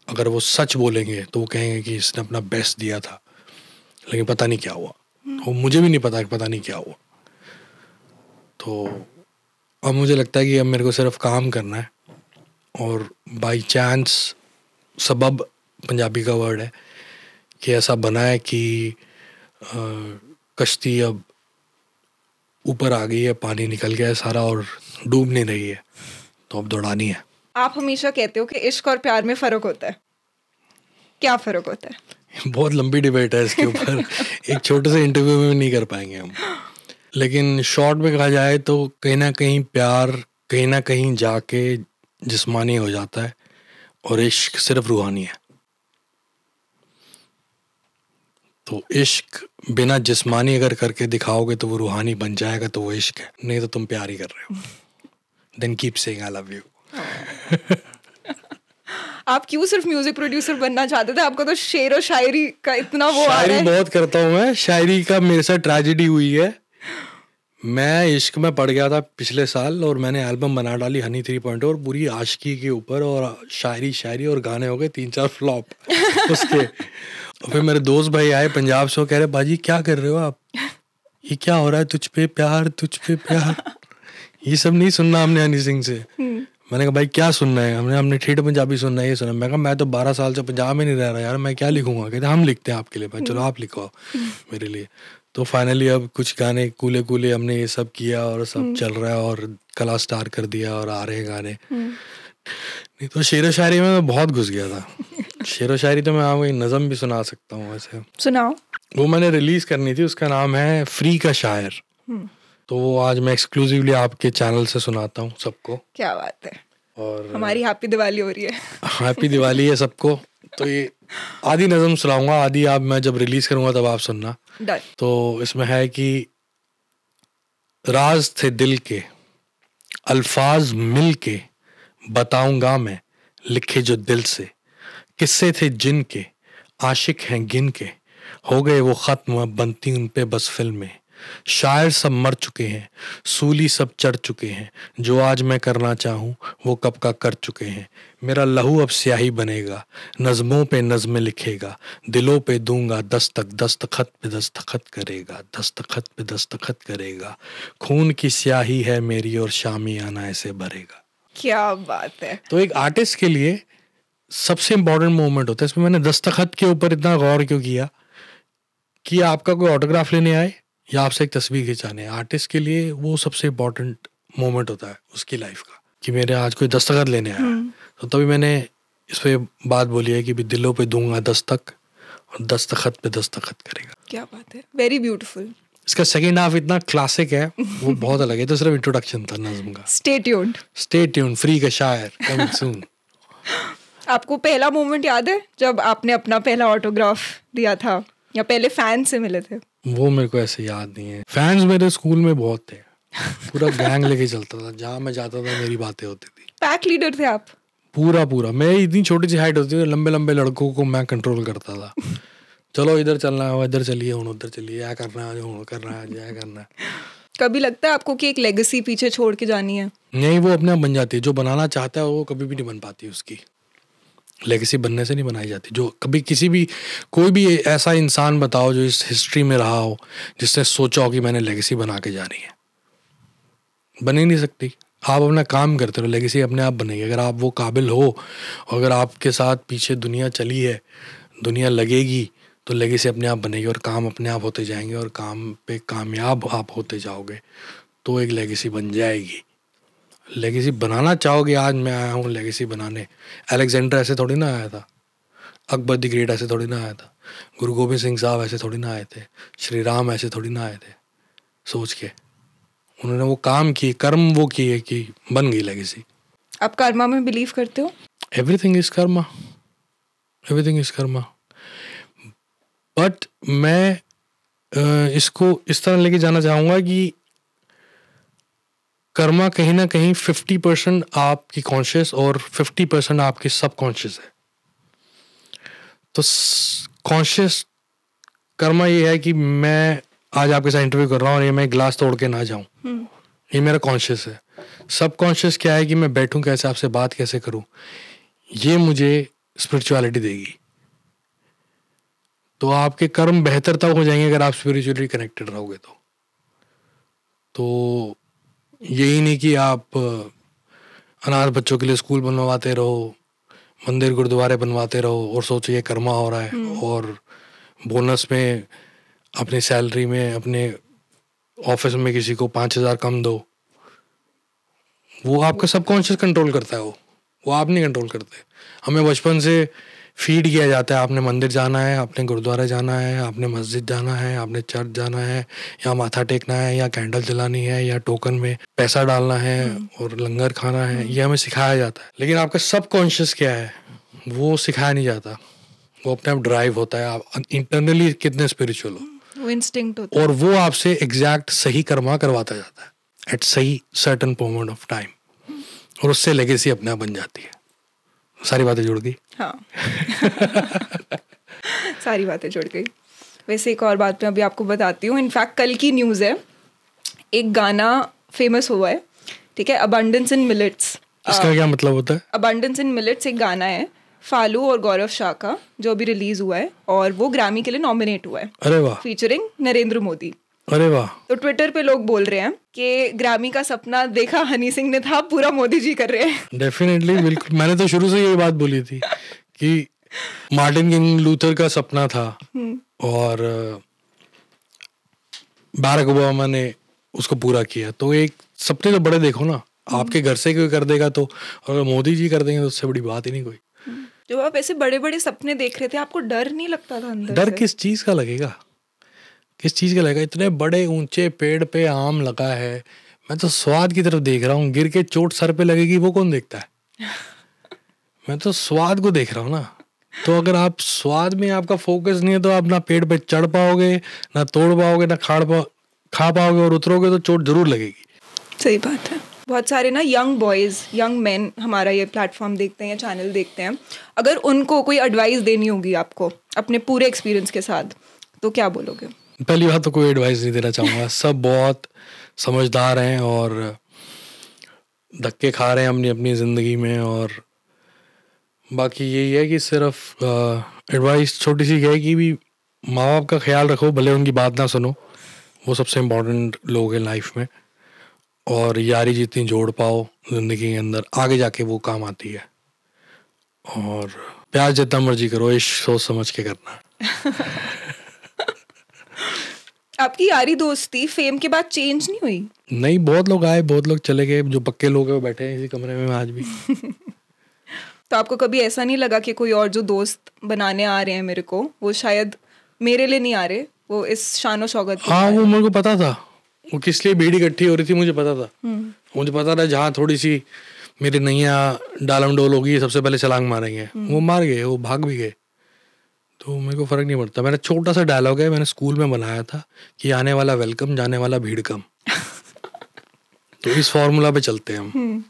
अगर वो सच बोलेंगे तो वो कहेंगे कि इसने अपना बेस्ट दिया था, लेकिन पता नहीं क्या हुआ। तो मुझे भी नहीं पता कि पता नहीं क्या हुआ। तो अब मुझे लगता है कि अब मेरे को सिर्फ काम करना है, और बाई चांस, सबब पंजाबी का वर्ड है, कि ऐसा बना है कि कश्ती अब ऊपर आ गई है, पानी निकल गया है सारा और डूब नहीं रही है, तो अब दौड़ानी है। आप हमेशा कहते हो कि इश्क और प्यार में फ़र्क होता है, क्या फ़र्क होता है? बहुत लंबी डिबेट है इसके ऊपर एक छोटे से इंटरव्यू में नहीं कर पाएंगे हम, लेकिन शॉर्ट में कहा जाए तो कहीं ना कहीं प्यार कहीं ना कहीं जाके जिस्मानी हो जाता है और इश्क सिर्फ रूहानी है। तो इश्क बिना जिस्मानी अगर करके दिखाओगे तो वो रूहानी बन जाएगा, तो वो इश्क है, नहीं तो तुम प्यार ही कर रहे हो। Then keep saying I love you. आप क्यों सिर्फ म्यूजिक प्रोड्यूसर बनना चाहते थे? आपको तो शेर और शायरी का इतना वो आ रहा शायरी है। बहुत करता हूँ मैं, शायरी का मेरे साथ ट्रेजेडी हुई है। मैं इश्क में पड़ गया था पिछले साल और मैंने एल्बम बना डाली हनी 3.0 और पूरी आशिकी के ऊपर, और शायरी और गाने हो गए 3-4 फ्लॉप उसके। और फिर मेरे दोस्त भाई आए पंजाब से, वो कह रहे बाजी क्या कर रहे हो आप, ये क्या हो रहा है, तुझ पे प्यार ये सब नहीं सुनना हमने हनी सिंह से। मैंने कहा भाई क्या सुनना है, हमने ठेठ पंजाबी सुनना है, ये सुनना। मैं कहा मैं तो 12 साल से पंजाब में नहीं रह रहा यार, मैं क्या लिखूंगा। कहते हम लिखते हैं आपके लिए। मैं चलो आप लिखो मेरे लिए। तो फाइनली अब कुछ गाने कूले हमने ये सब किया और सब चल रहा है और कला स्टार कर दिया और आ रहे हैं गाने। नहीं तो शेर व शायरी में मैं बहुत घुस गया था। शेर व शायरी तो मैं आपको नज़म भी सुना सकता हूँ वैसे। सुनाओ। वो मैंने रिलीज करनी थी, उसका नाम है फ्री का शायर। तो वो आज मैं एक्सक्लूसिवली आपके चैनल से सुनाता हूँ सबको। क्या बात है, और हमारी हैप्पी दिवाली हो रही है। हैप्पी दिवाली है सबको। तो ये आधी नज़म सुनाऊंगा, आधी आप मैं जब रिलीज करूंगा तब आप सुनना। डन। तो इसमें है कि राज थे दिल के अल्फाज मिल के बताऊंगा मैं लिखे जो दिल से, किस्से थे जिनके आशिक हैं गिन के, हो गए वो खत्म अब बनती उन पे बस फिल्में। शायर सब मर चुके हैं, सूली सब चढ़ चुके हैं, जो आज मैं करना चाहूँ वो कब का कर चुके हैं। मेरा लहू अब स्याही बनेगा, नज़मों पे नज़में लिखेगा, दिलों पे दूंगा दस्तक, दस्तखत पे दस्तखत करेगा, दस्तखत पे दस्तखत करेगा। खून की स्याही है मेरी और शामी आना ऐसे भरेगा। क्या बात है। तो एक आर्टिस्ट के लिए सबसे इम्पोर्टेंट मोमेंट होता है। इसमें मैंने दस्तखत के ऊपर इतना गौर क्यों किया कि आपका कोई ऑटोग्राफ लेने आए या आपसे एक तस्वीर खिंचाने, आर्टिस्ट के लिए वो सबसे इम्पोर्टेंट मोमेंट होता है उसकी लाइफ का, कि मेरे आज कोई दस्तखत लेने आया। तो तभी मैंने इस पे बात बोली है कि भी दिलों पे दूंगा दस्तक और दस्तखत पे दस्तखत करेगा। क्या बात है, वेरी ब्यूटीफुल। इसका सेकेंड हाफ इतना क्लासिक है, वो बहुत अलग है। तो सिर्फ इंट्रोडक्शन था नज़्म का। Stay tuned. Stay tuned, free का शायर कमिंग सून। आपको पहला मोमेंट याद है जब आपने अपना पहला ऑटोग्राफ दिया था या पहले फैन से मिले थे? वो मेरे को ऐसे याद नहीं है। फैंस मेरे स्कूल में बहुत थे, पूरा गैंग लेके चलता था, जहाँ मैं जाता था मेरी बातें होती थी। पैक लीडर थे आप? पूरा मेरी इतनी छोटी सी हाइट होती थी, लंबे लंबे लड़कों को मैं कंट्रोल करता था। चलो इधर चलना है, इधर चलिए, हूँ उधर चलिए, क्या करना है, हूँ करना है, क्या करना है। कभी लगता है आपको कि एक लेगेसी पीछे छोड़ के जानी है? नहीं, वो अपने आप बन जाती है। जो बनाना चाहता है वो कभी भी नहीं बन पाती। उसकी लेगेसी बनने से नहीं बनाई जाती। जो कभी किसी भी कोई भी ऐसा इंसान बताओ जो इस हिस्ट्री में रहा हो, जिसने सोचा हो कि मैंने लेगेसी बना के जानी है, बन ही नहीं सकती। आप अपना काम करते रहो, लेगेसी अपने आप बनेगी। अगर आप वो काबिल हो, अगर आपके साथ पीछे दुनिया चली है, दुनिया लगेगी, तो लेगेसी अपने आप बनेगी और काम अपने आप होते जाएंगे और काम पे कामयाब आप होते जाओगे तो एक लेगेसी बन जाएगी। लेगेसी बनाना चाहोगे, आज मैं आया हूँ लेगेसी बनाने। अलेक्जेंडर ऐसे थोड़ी ना आया था, अकबर द ग्रेट ऐसे थोड़ी ना आया था, गुरु गोबिंद सिंह साहब ऐसे थोड़ी ना आए थे, श्री राम ऐसे थोड़ी ना आए थे। सोच के उन्होंने वो काम किए, कर्म वो किए कि बन गई लेगेसी। आप कर्मा में बिलीव करते हो? Everything is Karma, everything is Karma. But मैं इसको इस तरह लेके जाना चाहूँगा कि कर्मा कहीं ना कहीं 50% आपकी कॉन्शियस और 50% आपकी सबकॉन्शियस है। तो कॉन्शियस कर्मा ये है कि मैं आज आपके साथ इंटरव्यू कर रहा हूँ और ये मैं गिलास तोड़ के ना जाऊँ, ये मेरा कॉन्शियस है। सबकॉन्शियस क्या है कि मैं बैठूं कैसे, आपसे बात कैसे करूं, ये मुझे स्पिरिचुअलिटी देगी। तो आपके कर्म बेहतर तब हो जाएंगे अगर आप स्पिरिचुअली कनेक्टेड रहोगे। तो यही नहीं कि आप अनाथ बच्चों के लिए स्कूल बनवाते रहो, मंदिर गुरुद्वारे बनवाते रहो और सोचो ये कर्मा हो रहा है, और बोनस में, अपनी सैलरी में, अपने ऑफिस में किसी को 5,000 कम दो, वो आपका सबकॉन्शियस कंट्रोल करता है। वो आप नहीं कंट्रोल करते। हमें बचपन से फीड किया जाता है, आपने मंदिर जाना है, आपने गुरुद्वारा जाना है, आपने मस्जिद जाना है, आपने चर्च जाना है, या माथा टेकना है, या कैंडल जलानी है, या टोकन में पैसा डालना है और लंगर खाना है। ये हमें सिखाया जाता है। लेकिन आपका सबकॉन्शियस क्या है, वो सिखाया नहीं जाता। वो अपने आप ड्राइव होता है, आप इंटरनली कितने स्पिरिचुअल हो, वो इंस्टिंक्ट होता और वो आपसे एग्जैक्ट सही कर्मा करवाता जाता है एट सही सर्टन मोमेंट ऑफ टाइम, और उससे लेगेसी अपने आप बन जाती है। सारी बातें जुड़ गई। हाँ सारी बातें जुड़ गई। वैसे एक और बात मैं अभी आपको बताती हूँ। इनफैक्ट कल की न्यूज़ है, एक गाना फेमस हुआ है, ठीक है, अबंडेंस इन मिलेट्स। इसका क्या मतलब होता है? अबंडेंस इन मिलेट्स एक गाना है फालू और गौरव शाह का, जो अभी रिलीज हुआ है, और वो ग्रैमी के लिए नॉमिनेट हुआ है। अरे वाह, फीचरिंग नरेंद्र मोदी। अरे वाह। तो ट्विटर पे लोग बोल रहे हैं कि ग्रैमी का सपना देखा हनी सिंह ने था, पूरा मोदी जी कर रहे हैं। डेफिनेटली, बिल्कुल। मैंने तो शुरू से यही बात बोली थी कि मार्टिन किंग लूथर का सपना था, और बाराक ओबामा ने उसको पूरा किया। तो एक सपने तो बड़े देखो ना, आपके घर से कोई कर देगा तो, अगर मोदी जी कर देंगे तो उससे बड़ी बात ही नहीं कोई। जो आप ऐसे बड़े बड़े सपने देख रहे थे, आपको डर नहीं लगता था अंदर डर से? किस चीज का लगेगा, किस चीज का लगेगा? इतने बड़े ऊंचे पेड़ पे आम लगा है, मैं तो स्वाद की तरफ देख रहा हूँ। गिर के चोट सर पे लगेगी वो कौन देखता है? मैं तो स्वाद को देख रहा हूँ ना। तो अगर आप स्वाद में आपका फोकस नहीं है तो आप ना पेड़ पे चढ़ पाओगे, ना तोड़ पाओगे, ना खा पाओगे, और उतरोगे तो चोट जरूर लगेगी। सही बात है। बहुत सारे ना यंग बॉयज़, यंग मैन हमारा ये प्लेटफॉर्म देखते हैं या चैनल देखते हैं, अगर उनको कोई एडवाइस देनी होगी आपको अपने पूरे एक्सपीरियंस के साथ, तो क्या बोलोगे? पहली बात तो कोई एडवाइस नहीं देना चाहूँगा। सब बहुत समझदार हैं और धक्के खा रहे हैं अपनी अपनी ज़िंदगी में, और बाकी यही है कि सिर्फ एडवाइस छोटी सी है कि भी माँ बाप का ख्याल रखो, भले उनकी बात ना सुनो, वो सबसे इम्पोर्टेंट लोग हैं लाइफ में। और यारी जितनी जोड़ पाओ ज़िंदगी के अंदर, आगे जाके वो काम आती है। और प्यार जितना मर्जी करो, इश्क सोच समझ के करना। आपकी यारी दोस्ती फेम के बाद चेंज नहीं हुई? नहीं, बहुत लोग आए, बहुत लोग चले गए। जो पक्के लोग हैं वो बैठे हैं इसी कमरे में आज भी। तो आपको कभी ऐसा नहीं लगा कि कोई और जो दोस्त बनाने आ रहे हैं मेरे को, वो शायद मेरे लिए नहीं आ रहे, वो इस शानो शौकत के लिए हाँ, आ वो रहे मेरे को पता था, वो किस लिए भीड़ इकट्ठी हो रही थी मुझे पता था। मुझे पता था जहाँ थोड़ी सी मेरी नैया डालम डोल होगी, सबसे पहले छलांग मारेंगे। वो मार गए, वो भाग भी गए, तो मेरे को फर्क नहीं पड़ता। मैंने छोटा सा डायलॉग है, मैंने स्कूल में बनाया था कि आने वाला वेलकम, जाने वाला भीड़ कम। तो इस फॉर्मूला पे चलते हैं हम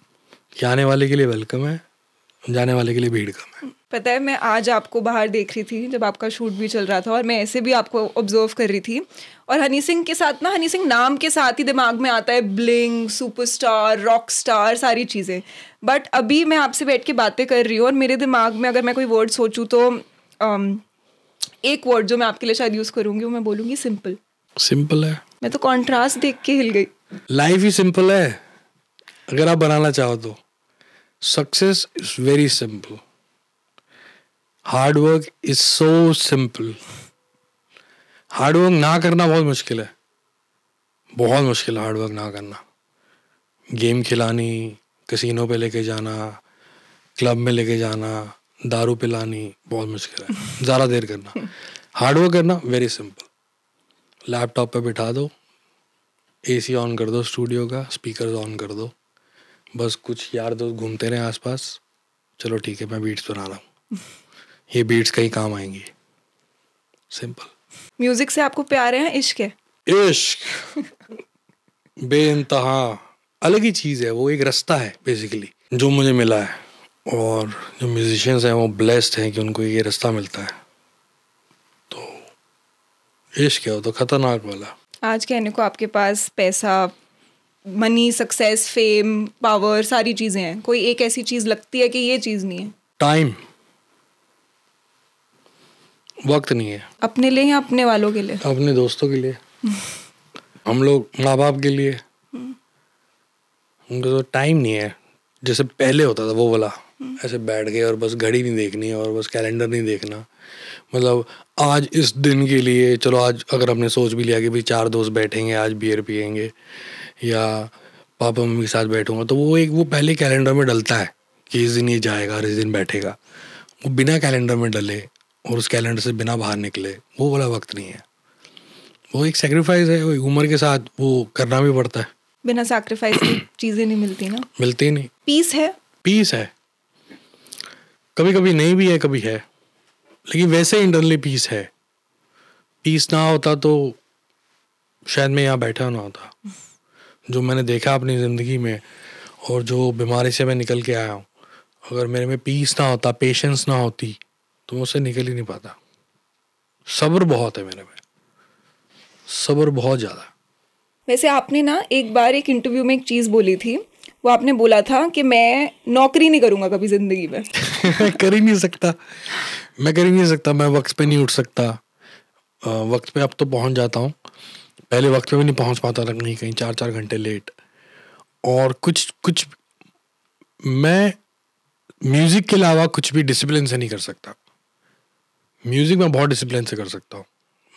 कि आने वाले के लिए वेलकम है, जाने वाले के लिए भीड़ कम है। पता है, मैं आज आपको बाहर देख रही थी जब आपका शूट भी चल रहा था, और मैं ऐसे भी आपको ऑब्जर्व कर रही थी, और हनी सिंह के साथ ना, हनी सिंह नाम के साथ ही दिमाग में आता है ब्लिंग, सुपरस्टार, रॉक स्टार, सारी चीज़ें। बट अभी मैं आपसे बैठ के बातें कर रही हूँ और मेरे दिमाग में अगर मैं कोई वर्ड सोचूं तो एक वर्ड जो मैं आपके लिए शायद यूज़ करूँगी, वो मैं बोलूँगी सिंपल। सिंपल है। मैं तो कॉन्ट्रास्ट देख के हिल गई। लाइफ ही सिंपल है अगर आप बनाना चाहो तो। Success is very simple, hard work is so simple. Hard work ना करना बहुत मुश्किल है, बहुत मुश्किल है हार्ड वर्क ना करना। गेम खिलानी, कैसीनो पे लेके जाना, क्लब में लेके जाना, दारू पिलानी बहुत मुश्किल है, ज़्यादा देर करना। हार्ड वर्क करना वेरी सिंपल। लैपटॉप पे बिठा दो, एसी ऑन कर दो, स्टूडियो का स्पीकर ऑन कर दो, बस कुछ यार दोस्त घूमते रहे आसपास, चलो ठीक है मैं बीट्स बना रहा हूँ, ये बीट्स कहीं काम आएंगी। सिंपल। म्यूजिक से आपको प्यार है, इश्क है? इश्क बेइंतहा अलग ही चीज़ है, वो एक रास्ता है बेसिकली जो मुझे मिला है, और जो म्यूजिशियंस हैं वो ब्लेस्ड हैं कि उनको ये रास्ता मिलता है। तो इश्क है वो तो खतरनाक वाला। आज कहने को आपके पास पैसा, मनी, सक्सेस, फेम, पावर, सारी चीज़ें हैं, कोई एक ऐसी चीज़ लगती है कि ये चीज़ नहीं है? टाइम, वक्त नहीं है। अपने लिए या अपने वालों के लिए? अपने दोस्तों के लिए, हम लोग माँ बाप के लिए, उनको तो टाइम नहीं है। जैसे पहले होता था वो वाला, ऐसे बैठ गए और बस घड़ी नहीं देखनी और बस कैलेंडर नहीं देखना, मतलब आज इस दिन के लिए चलो, आज अगर हमने सोच भी लिया कि भाई 4 दोस्त बैठेंगे, आज बियर पियेंगे या पापा मम्मी के साथ बैठूंगा, तो वो पहले कैलेंडर में डलता है कि इस दिन ये जाएगा और इस दिन बैठेगा। वो बिना कैलेंडर में डले और उस कैलेंडर से बिना बाहर निकले, वो वाला वक्त नहीं है। वो एक सेक्रीफाइस है, वो उम्र के साथ वो करना भी पड़ता है। बिना सैक्रिफाइस की चीजें नहीं मिलती ना। मिलती नहीं। पीस है कभी कभी नहीं भी है, कभी है, लेकिन वैसे इंटरनली पीस है। पीस ना होता तो शायद मैं यहाँ बैठा ना होता। जो मैंने देखा अपनी ज़िंदगी में और जो बीमारी से मैं निकल के आया हूँ, अगर मेरे में पीस ना होता, पेशेंस ना होती, तो मुझसे निकल ही नहीं पाता। सब्र बहुत है मेरे में, सब्र बहुत ज़्यादा। वैसे आपने ना एक बार एक इंटरव्यू में एक चीज़ बोली थी, वो आपने बोला था कि मैं नौकरी नहीं करूँगा कभी ज़िंदगी में। मैं कर ही नहीं सकता, मैं वक्त पे नहीं उठ सकता। वक्त पे अब तो पहुँच जाता हूँ, पहले वक्त पे भी नहीं पहुँच पाता था, कहीं 4-4 घंटे लेट। और कुछ मैं म्यूज़िक के अलावा कुछ भी डिसिप्लिन से नहीं कर सकता। म्यूज़िक मैं बहुत डिसिप्लिन से कर सकता हूँ।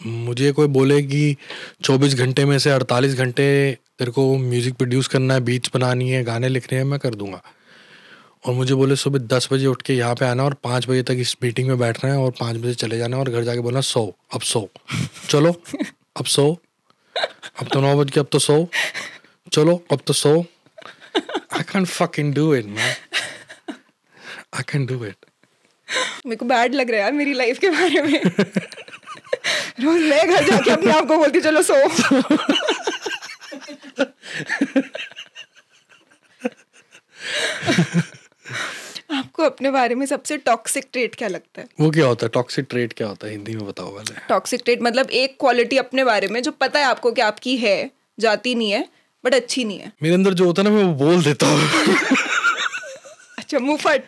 मुझे कोई बोले कि 24 घंटे में से 48 घंटे तेरे को म्यूज़िक प्रोड्यूस करना है, बीट्स बनानी है, गाने लिखने हैं, मैं कर दूंगा। और मुझे बोले सुबह 10 बजे उठ के यहाँ पे आना और 5 बजे तक इस मीटिंग में बैठना है और 5 बजे चले जाना और घर जाके बोलना सो, अब सो, चलो अब सो, अब तो 9 बज के, अब तो सो, चलो अब तो सो। I can't fucking do it, man. I can't do it. मेरे को बैड लग रहा है यार मेरी लाइफ के बारे में। रोज मैं घर जाके अपने आप को बोलती चलो सो। आपको अपने बारे में सबसे टॉक्सिक ट्रेट क्या लगता है? वो क्या होता है? टॉक्सिक ट्रेट क्या होता है? हिंदी में बताओ पहले। टॉक्सिक ट्रेट मतलब एक क्वालिटी अपने बारे में जो पता है आपको कि आपकी है, जाती नहीं है बट अच्छी नहीं है। मेरे अंदर जो होता है ना, मैं वो बोल देता हूँ। अच्छा, मुंह फट।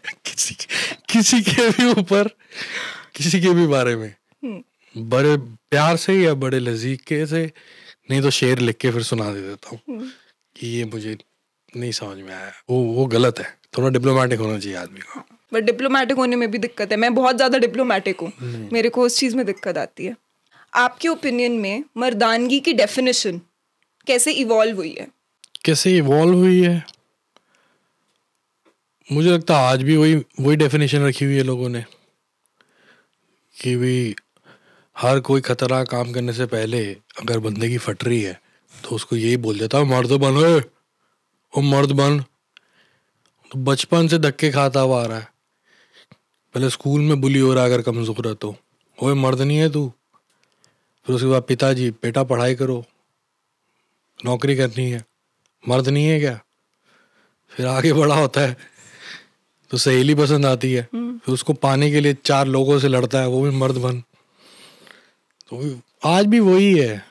किसी के भी ऊपर, किसी के भी बारे में बड़े प्यार से या बड़े लजीके से, नहीं तो शेर लिख के फिर सुना दे देता हूँ कि ये मुझे नहीं समझ में आया। वो गलत है। थोड़ा डिप्लोमेटिक होना चाहिए आदमी को। बट डिप्लोमेटिक होने में भी दिक्कत है। मैं बहुत ज़्यादा डिप्लोमेटिक हूँ, मेरे को उस चीज़ में दिक्कत आती है। आपके ओपिनियन में मर्दानगी की डेफिनेशन कैसे इवॉल्व हुई है? कैसे इवॉल्व हुई है? मुझे लगता है आज भी वही डेफिनेशन रखी हुई है लोगों ने कि भी हर कोई खतरनाक काम करने से पहले अगर बंदे की फट रही है तो उसको यही बोल देता है, मर्द बन, ओ मर्द बन। तो बचपन से धक्के खाता हुआ आ रहा है। पहले स्कूल में बुली हो रहा है अगर कमजोर है तो, ओए मर्द नहीं है तू। फिर उसके बाद पिताजी, बेटा पढ़ाई करो, नौकरी करनी है, मर्द नहीं है क्या? फिर आगे बड़ा होता है तो सहेली पसंद आती है, फिर उसको पाने के लिए 4 लोगों से लड़ता है, वो भी मर्द बन। तो आज भी वही है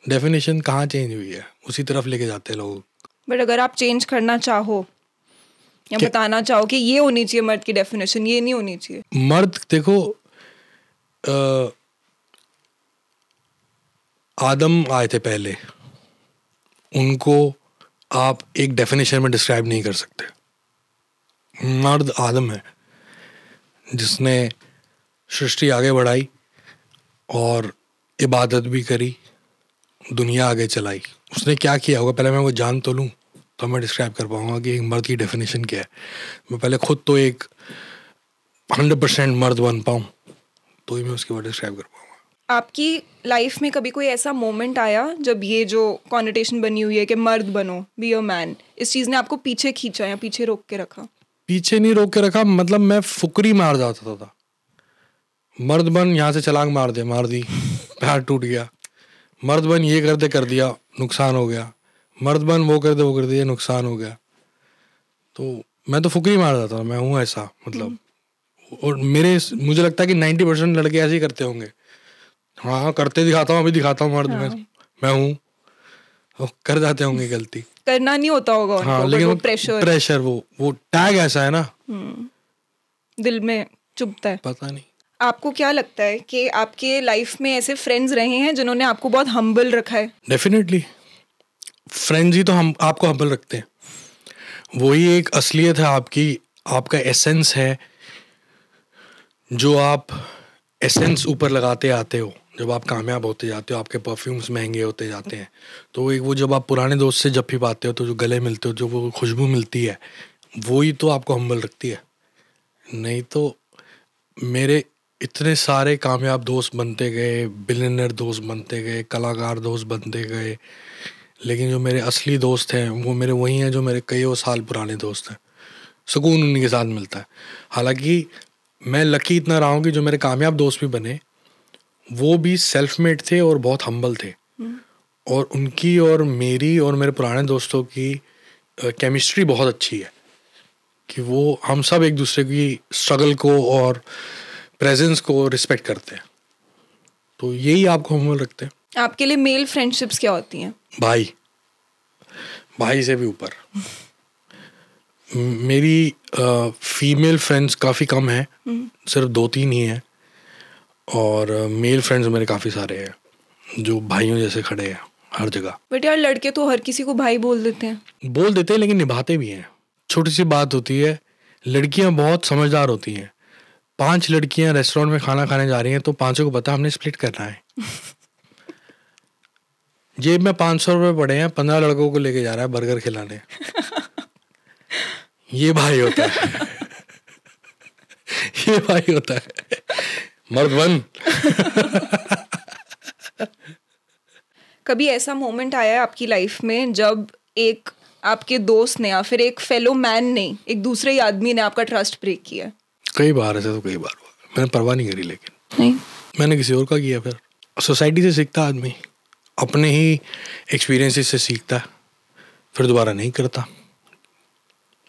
डेफिनेशन। कहाँ चेंज हुई है? उसी तरफ लेके जाते हैं लोग। बट अगर आप चेंज करना चाहो या बताना चाहो कि ये होनी चाहिए मर्द की डेफिनेशन, ये नहीं होनी चाहिए। मर्द देखो, आदम आए थे पहले, उनको आप एक डेफिनेशन में डिस्क्राइब नहीं कर सकते। मर्द आदम है जिसने सृष्टि आगे बढ़ाई और इबादत भी करी, दुनिया आगे चलाई। उसने क्या किया होगा पहले मैं वो जान तो लूँ, तो मैं डिस्क्राइब कर पाऊंगा कि एक मर्द की डेफिनेशन क्या है। मैं पहले खुद तो एक 100% मर्द बन पाऊँ तो ही मैं उसके बाद डिस्क्राइब कर पाऊंगा। आपकी लाइफ में कभी कोई ऐसा मोमेंट आया जब ये जो कॉन्नोटेशन बनी हुई है कि मर्द बनो, बी अ मैन, इस चीज़ ने आपको पीछे खींचा या पीछे रोक के रखा? पीछे नहीं रोक के रखा, मतलब मैं फुकरी मार जाता था। मर्द बन, यहाँ से छलांग मार दी, पैर टूट गया। मर्द बन, ये कर दिया, नुकसान हो गया। मर्द बन, वो कर दिया, नुकसान हो गया। तो मैं तो फुकरी मार जाता था। मैं हूँ ऐसा, मतलब। और मुझे लगता है कि 90% लड़के ऐसे ही करते होंगे। हाँ, करते दिखाता हूँ, अभी दिखाता हूँ मर्द मैं हूँ। कर जाते होंगे गलती। करना नहीं होता होगा उनको, हाँ, लेकिन वो प्रेशर वो टैग ऐसा है ना, दिल में चुभता है। पता नहीं। आपको क्या लगता है कि आपके लाइफ में ऐसे फ्रेंड्स रहे हैं जिन्होंने आपको बहुत हम्बल रखा है? डेफिनेटली, फ्रेंड्स ही तो आपको हम्बल रखते हैं। वही एक असलियत है आपकी, आपका एसेंस है जो आप एसेंस ऊपर लगाते आते हो, जब आप कामयाब होते जाते हो, आपके परफ्यूम्स महंगे होते जाते हैं, तो एक वो जब आप पुराने दोस्त से जब भी पाते हो तो जो गले मिलते हो, जो वो खुशबू मिलती है, वो ही तो आपको हम्बल रखती है। नहीं तो मेरे इतने सारे कामयाब दोस्त बनते गए, बिलियनर दोस्त बनते गए, कलाकार दोस्त बनते गए, लेकिन जो मेरे असली दोस्त हैं वो मेरे वही हैं जो मेरे कईयों साल पुराने दोस्त हैं। सुकून उन्हीं के साथ मिलता है। हालांकि मैं लकी इतना रहा हूँ कि जो मेरे कामयाब दोस्त भी बने वो भी सेल्फ मेड थे और बहुत हम्बल थे, और उनकी और मेरी और मेरे पुराने दोस्तों की केमिस्ट्री बहुत अच्छी है कि वो हम सब एक दूसरे की स्ट्रगल को और प्रेजेंस को रिस्पेक्ट करते हैं, तो यही आपको हम्बल रखते हैं। आपके लिए मेल फ्रेंडशिप्स क्या होती हैं? भाई से भी ऊपर। मेरी फीमेल फ्रेंड्स काफ़ी कम हैं, सिर्फ 2-3 ही हैं, और मेल फ्रेंड्स मेरे काफ़ी सारे हैं जो भाइयों जैसे खड़े हैं हर जगह। बट यार लड़के तो हर किसी को भाई बोल देते हैं लेकिन निभाते भी हैं। छोटी सी बात होती है, लड़कियां बहुत समझदार होती हैं। 5 लड़कियां रेस्टोरेंट में खाना खाने जा रही हैं तो 5 को पता हमने स्प्लिट करना है। जेब में 500 रुपये पड़े हैं, 15 लड़कों को लेके जा रहा है बर्गर खिलाने। ये भाई होता है। ये भाई होता है, मर्द बन। कभी ऐसा मोमेंट आया है आपकी लाइफ में जब एक आपके दोस्त ने या फिर एक फेलो मैन ने, एक दूसरे आदमी ने आपका ट्रस्ट ब्रेक किया? कई बार ऐसे तो कई बार हुआ, मैंने परवाह नहीं करी, लेकिन नहीं, मैंने किसी और का किया। फिर सोसाइटी से सीखता आदमी, अपने ही एक्सपीरियंसेस से सीखता है, फिर दोबारा नहीं करता।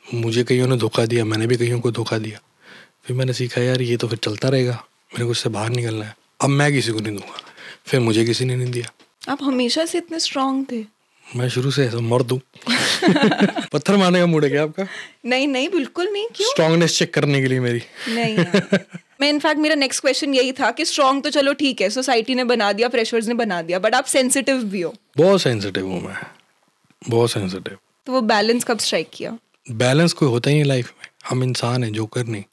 मुझे कईयों ने धोखा दिया, मैंने भी कईयों को धोखा दिया, फिर मैंने सीखा यार ये तो फिर चलता रहेगा, मेरे को इससे बाहर निकलना है। अब मैं किसी को नहीं दूंगा, फिर मुझे किसी ने नहीं दिया। आप हमेशा से इतने स्ट्रांग थे? मैं शुरू से ऐसा मर्द हूँ। पत्थर मारने का मूड है क्या आपका? नहीं बिल्कुल नहीं। क्यों? स्ट्रांगनेस चेक करने के लिए मेरी? नहीं यार। मैं इनफैक्ट मेरा नेक्स्ट क्वेश्चन यही था कि स्ट्रांग तो चलो ठीक है, सोसाइटी ने बना दिया, प्रेशर्स ने बना दिया, बट आप सेंसिटिव भी हो। बहुत सेंसिटिव हूँ मैं, बहुत सेंसिटिव। तो वो बैलेंस कब स्ट्राइक किया? बैलेंस कोई होता ही नहीं लाइफ में, हम इंसान हैं, जोकर नहीं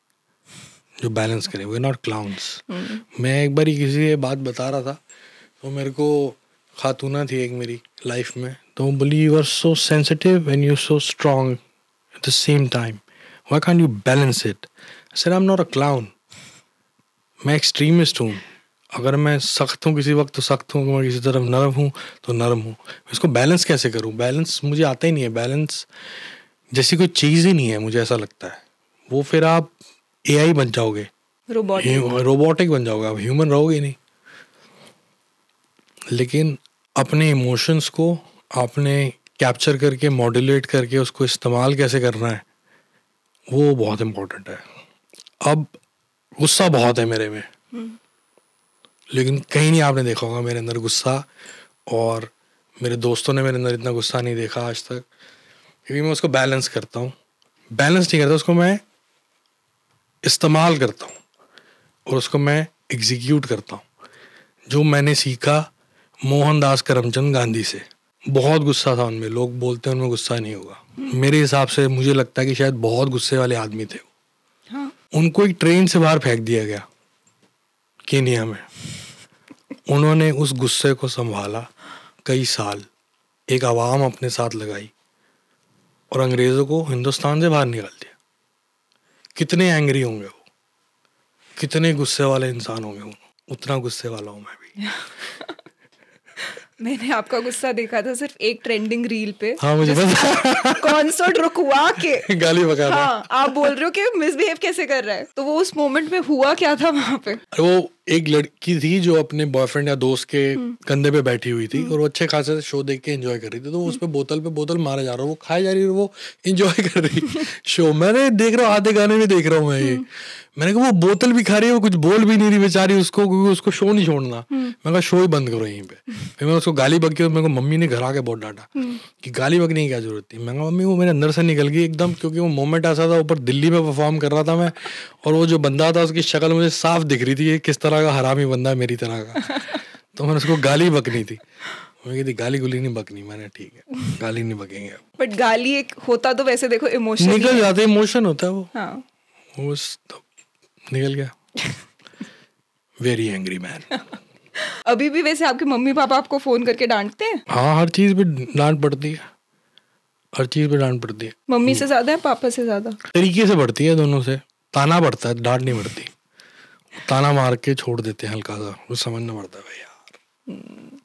जो बैलेंस करे। We are not clowns. मैं एक बार किसी ये बात बता रहा था तो मेरे को खातूना थी एक मेरी लाइफ में, तो बोली you are so sensitive and you so strong at the same time, why can't you balance it? I said I am not a clown, मैं एक्सट्रीमिस्ट हूँ। अगर मैं सख्त हूँ किसी वक्त तो सख्त हूँ, मैं किसी तरफ नरम हूँ तो नरम हूँ। इसको बैलेंस कैसे करूँ? बैलेंस मुझे आता ही नहीं है। बैलेंस जैसी कोई चीज़ ही नहीं है, मुझे ऐसा लगता है। वो फिर आप AI बन जाओगे, रोबोटिक बन जाओगे, आप ह्यूमन रहोगे नहीं। लेकिन अपने इमोशंस को आपने कैप्चर करके, मॉड्यूलेट करके उसको इस्तेमाल कैसे करना है, वो बहुत इम्पोर्टेंट है। अब गुस्सा बहुत है मेरे में, लेकिन कहीं नहीं आपने देखा होगा मेरे अंदर गुस्सा, और मेरे दोस्तों ने मेरे अंदर इतना गुस्सा नहीं देखा आज तक, क्योंकि मैं उसको बैलेंस करता हूँ। बैलेंस नहीं करता, उसको मैं इस्तेमाल करता हूँ और उसको मैं एग्जीक्यूट करता हूँ। जो मैंने सीखा मोहनदास करमचंद गांधी से। बहुत गुस्सा था उनमें, लोग बोलते हैं उनमें गुस्सा नहीं होगा, मेरे हिसाब से मुझे लगता है कि शायद बहुत गुस्से वाले आदमी थे वो। हाँ। उनको एक ट्रेन से बाहर फेंक दिया गया केनिया में। उन्होंने उस गुस्से को संभाला कई साल, एक आवाम अपने साथ लगाई और अंग्रेज़ों को हिंदुस्तान से बाहर निकाल दिया। कितने एंग्री होंगे वो, कितने गुस्से वाले इंसान होंगे वो। उतना गुस्से वाला हूँ मैं भी। मैंने आपका गुस्सा देखा था सिर्फ एक ट्रेंडिंग रील पे। हाँ, मुझे पता। कॉन्सर्ट रुकवा के गाली बका था। हाँ, आप बोल रहे हो कि मिसबिहेव कैसे कर रहा है, तो वो उस मोमेंट में हुआ क्या था वहां पे? वो एक लड़की थी जो अपने बॉयफ्रेंड या दोस्त के कंधे पे बैठी हुई थी और वो अच्छे खासे शो देख के एंजॉय कर रही थी, तो उस पे बोतल मारा जा रहा है, वो खाए जा रही है, वो एंजॉय कर रही शो। मैंने देख रहा हूँ, आधे गाने में देख रहा हूँ मैं ये। मैंने कहा वो बोतल भी खा रही है, वो कुछ बोल भी नहीं रही बेचारी उसको, क्योंकि उसको शो नहीं छोड़ना। मैं कहा शो ही बंद करो यहीं पे। फिर मैं उसको गाली बकी और मेरे को मम्मी ने घर आके बहुत डांटा कि गाली बकने की क्या जरूरत थी। मैं कहा मम्मी वो मेरे अंदर से निकल गई एकदम, क्योंकि वो मोमेंट ऐसा था, ऊपर दिल्ली में परफॉर्म कर रहा था मैं, और वो जो बंदा था उसकी शक्ल मुझे साफ दिख रही थी, किस तरह का हरामी बंदा है मेरी तरह का। तो मैंने उसको गाली बकनी थी, मैं कहती गाली गुली नहीं बकनी। मैंने ठीक है गाली नहीं बकेंगे। बट गाली एक होता तो वैसे देखो इमोशन निकल जाते, इमोशन होता है वो। हाँ। वो निकल गया। Very angry man. अभी भी वैसे आपके मम्मी पापा आपको फोन करके डांटते हैं? हाँ, हर चीज़ पे डांट पड़ती है, हर चीज़ पे डांट पड़ती है। मम्मी से ज्यादा है पापा से ज्यादा? तरीके से पड़ती है, दोनों से। ताना पड़ता है, डांट नहीं पड़ती। ताना मार के छोड़ देते हैं हल्का सा, वो समझना पड़ता है भाई यार।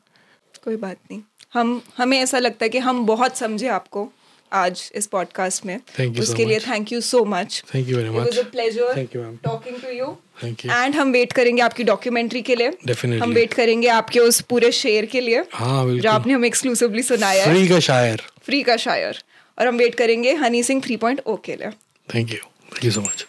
कोई बात नहीं, हमें ऐसा लगता है कि हम बहुत समझे आपको आज इस पॉडकास्ट में। Thank you so उसके लिए much. Thank you so much. Thank you very much. It was a pleasure Thank you, ma'am. talking to you. Thank you. And हम वेट करेंगे आपकी डॉक्यूमेंट्री के लिए। Definitely. हम वेट करेंगे आपके उस पूरे शेर के लिए हाँ, जो बिल्कुल। आपने हमें एक्सक्लूसिवली सुनाया है। फ्री का शायर। फ्री का शायर। और हम वेट करेंगे हनी सिंह 3.0 के लिए। Thank you so much.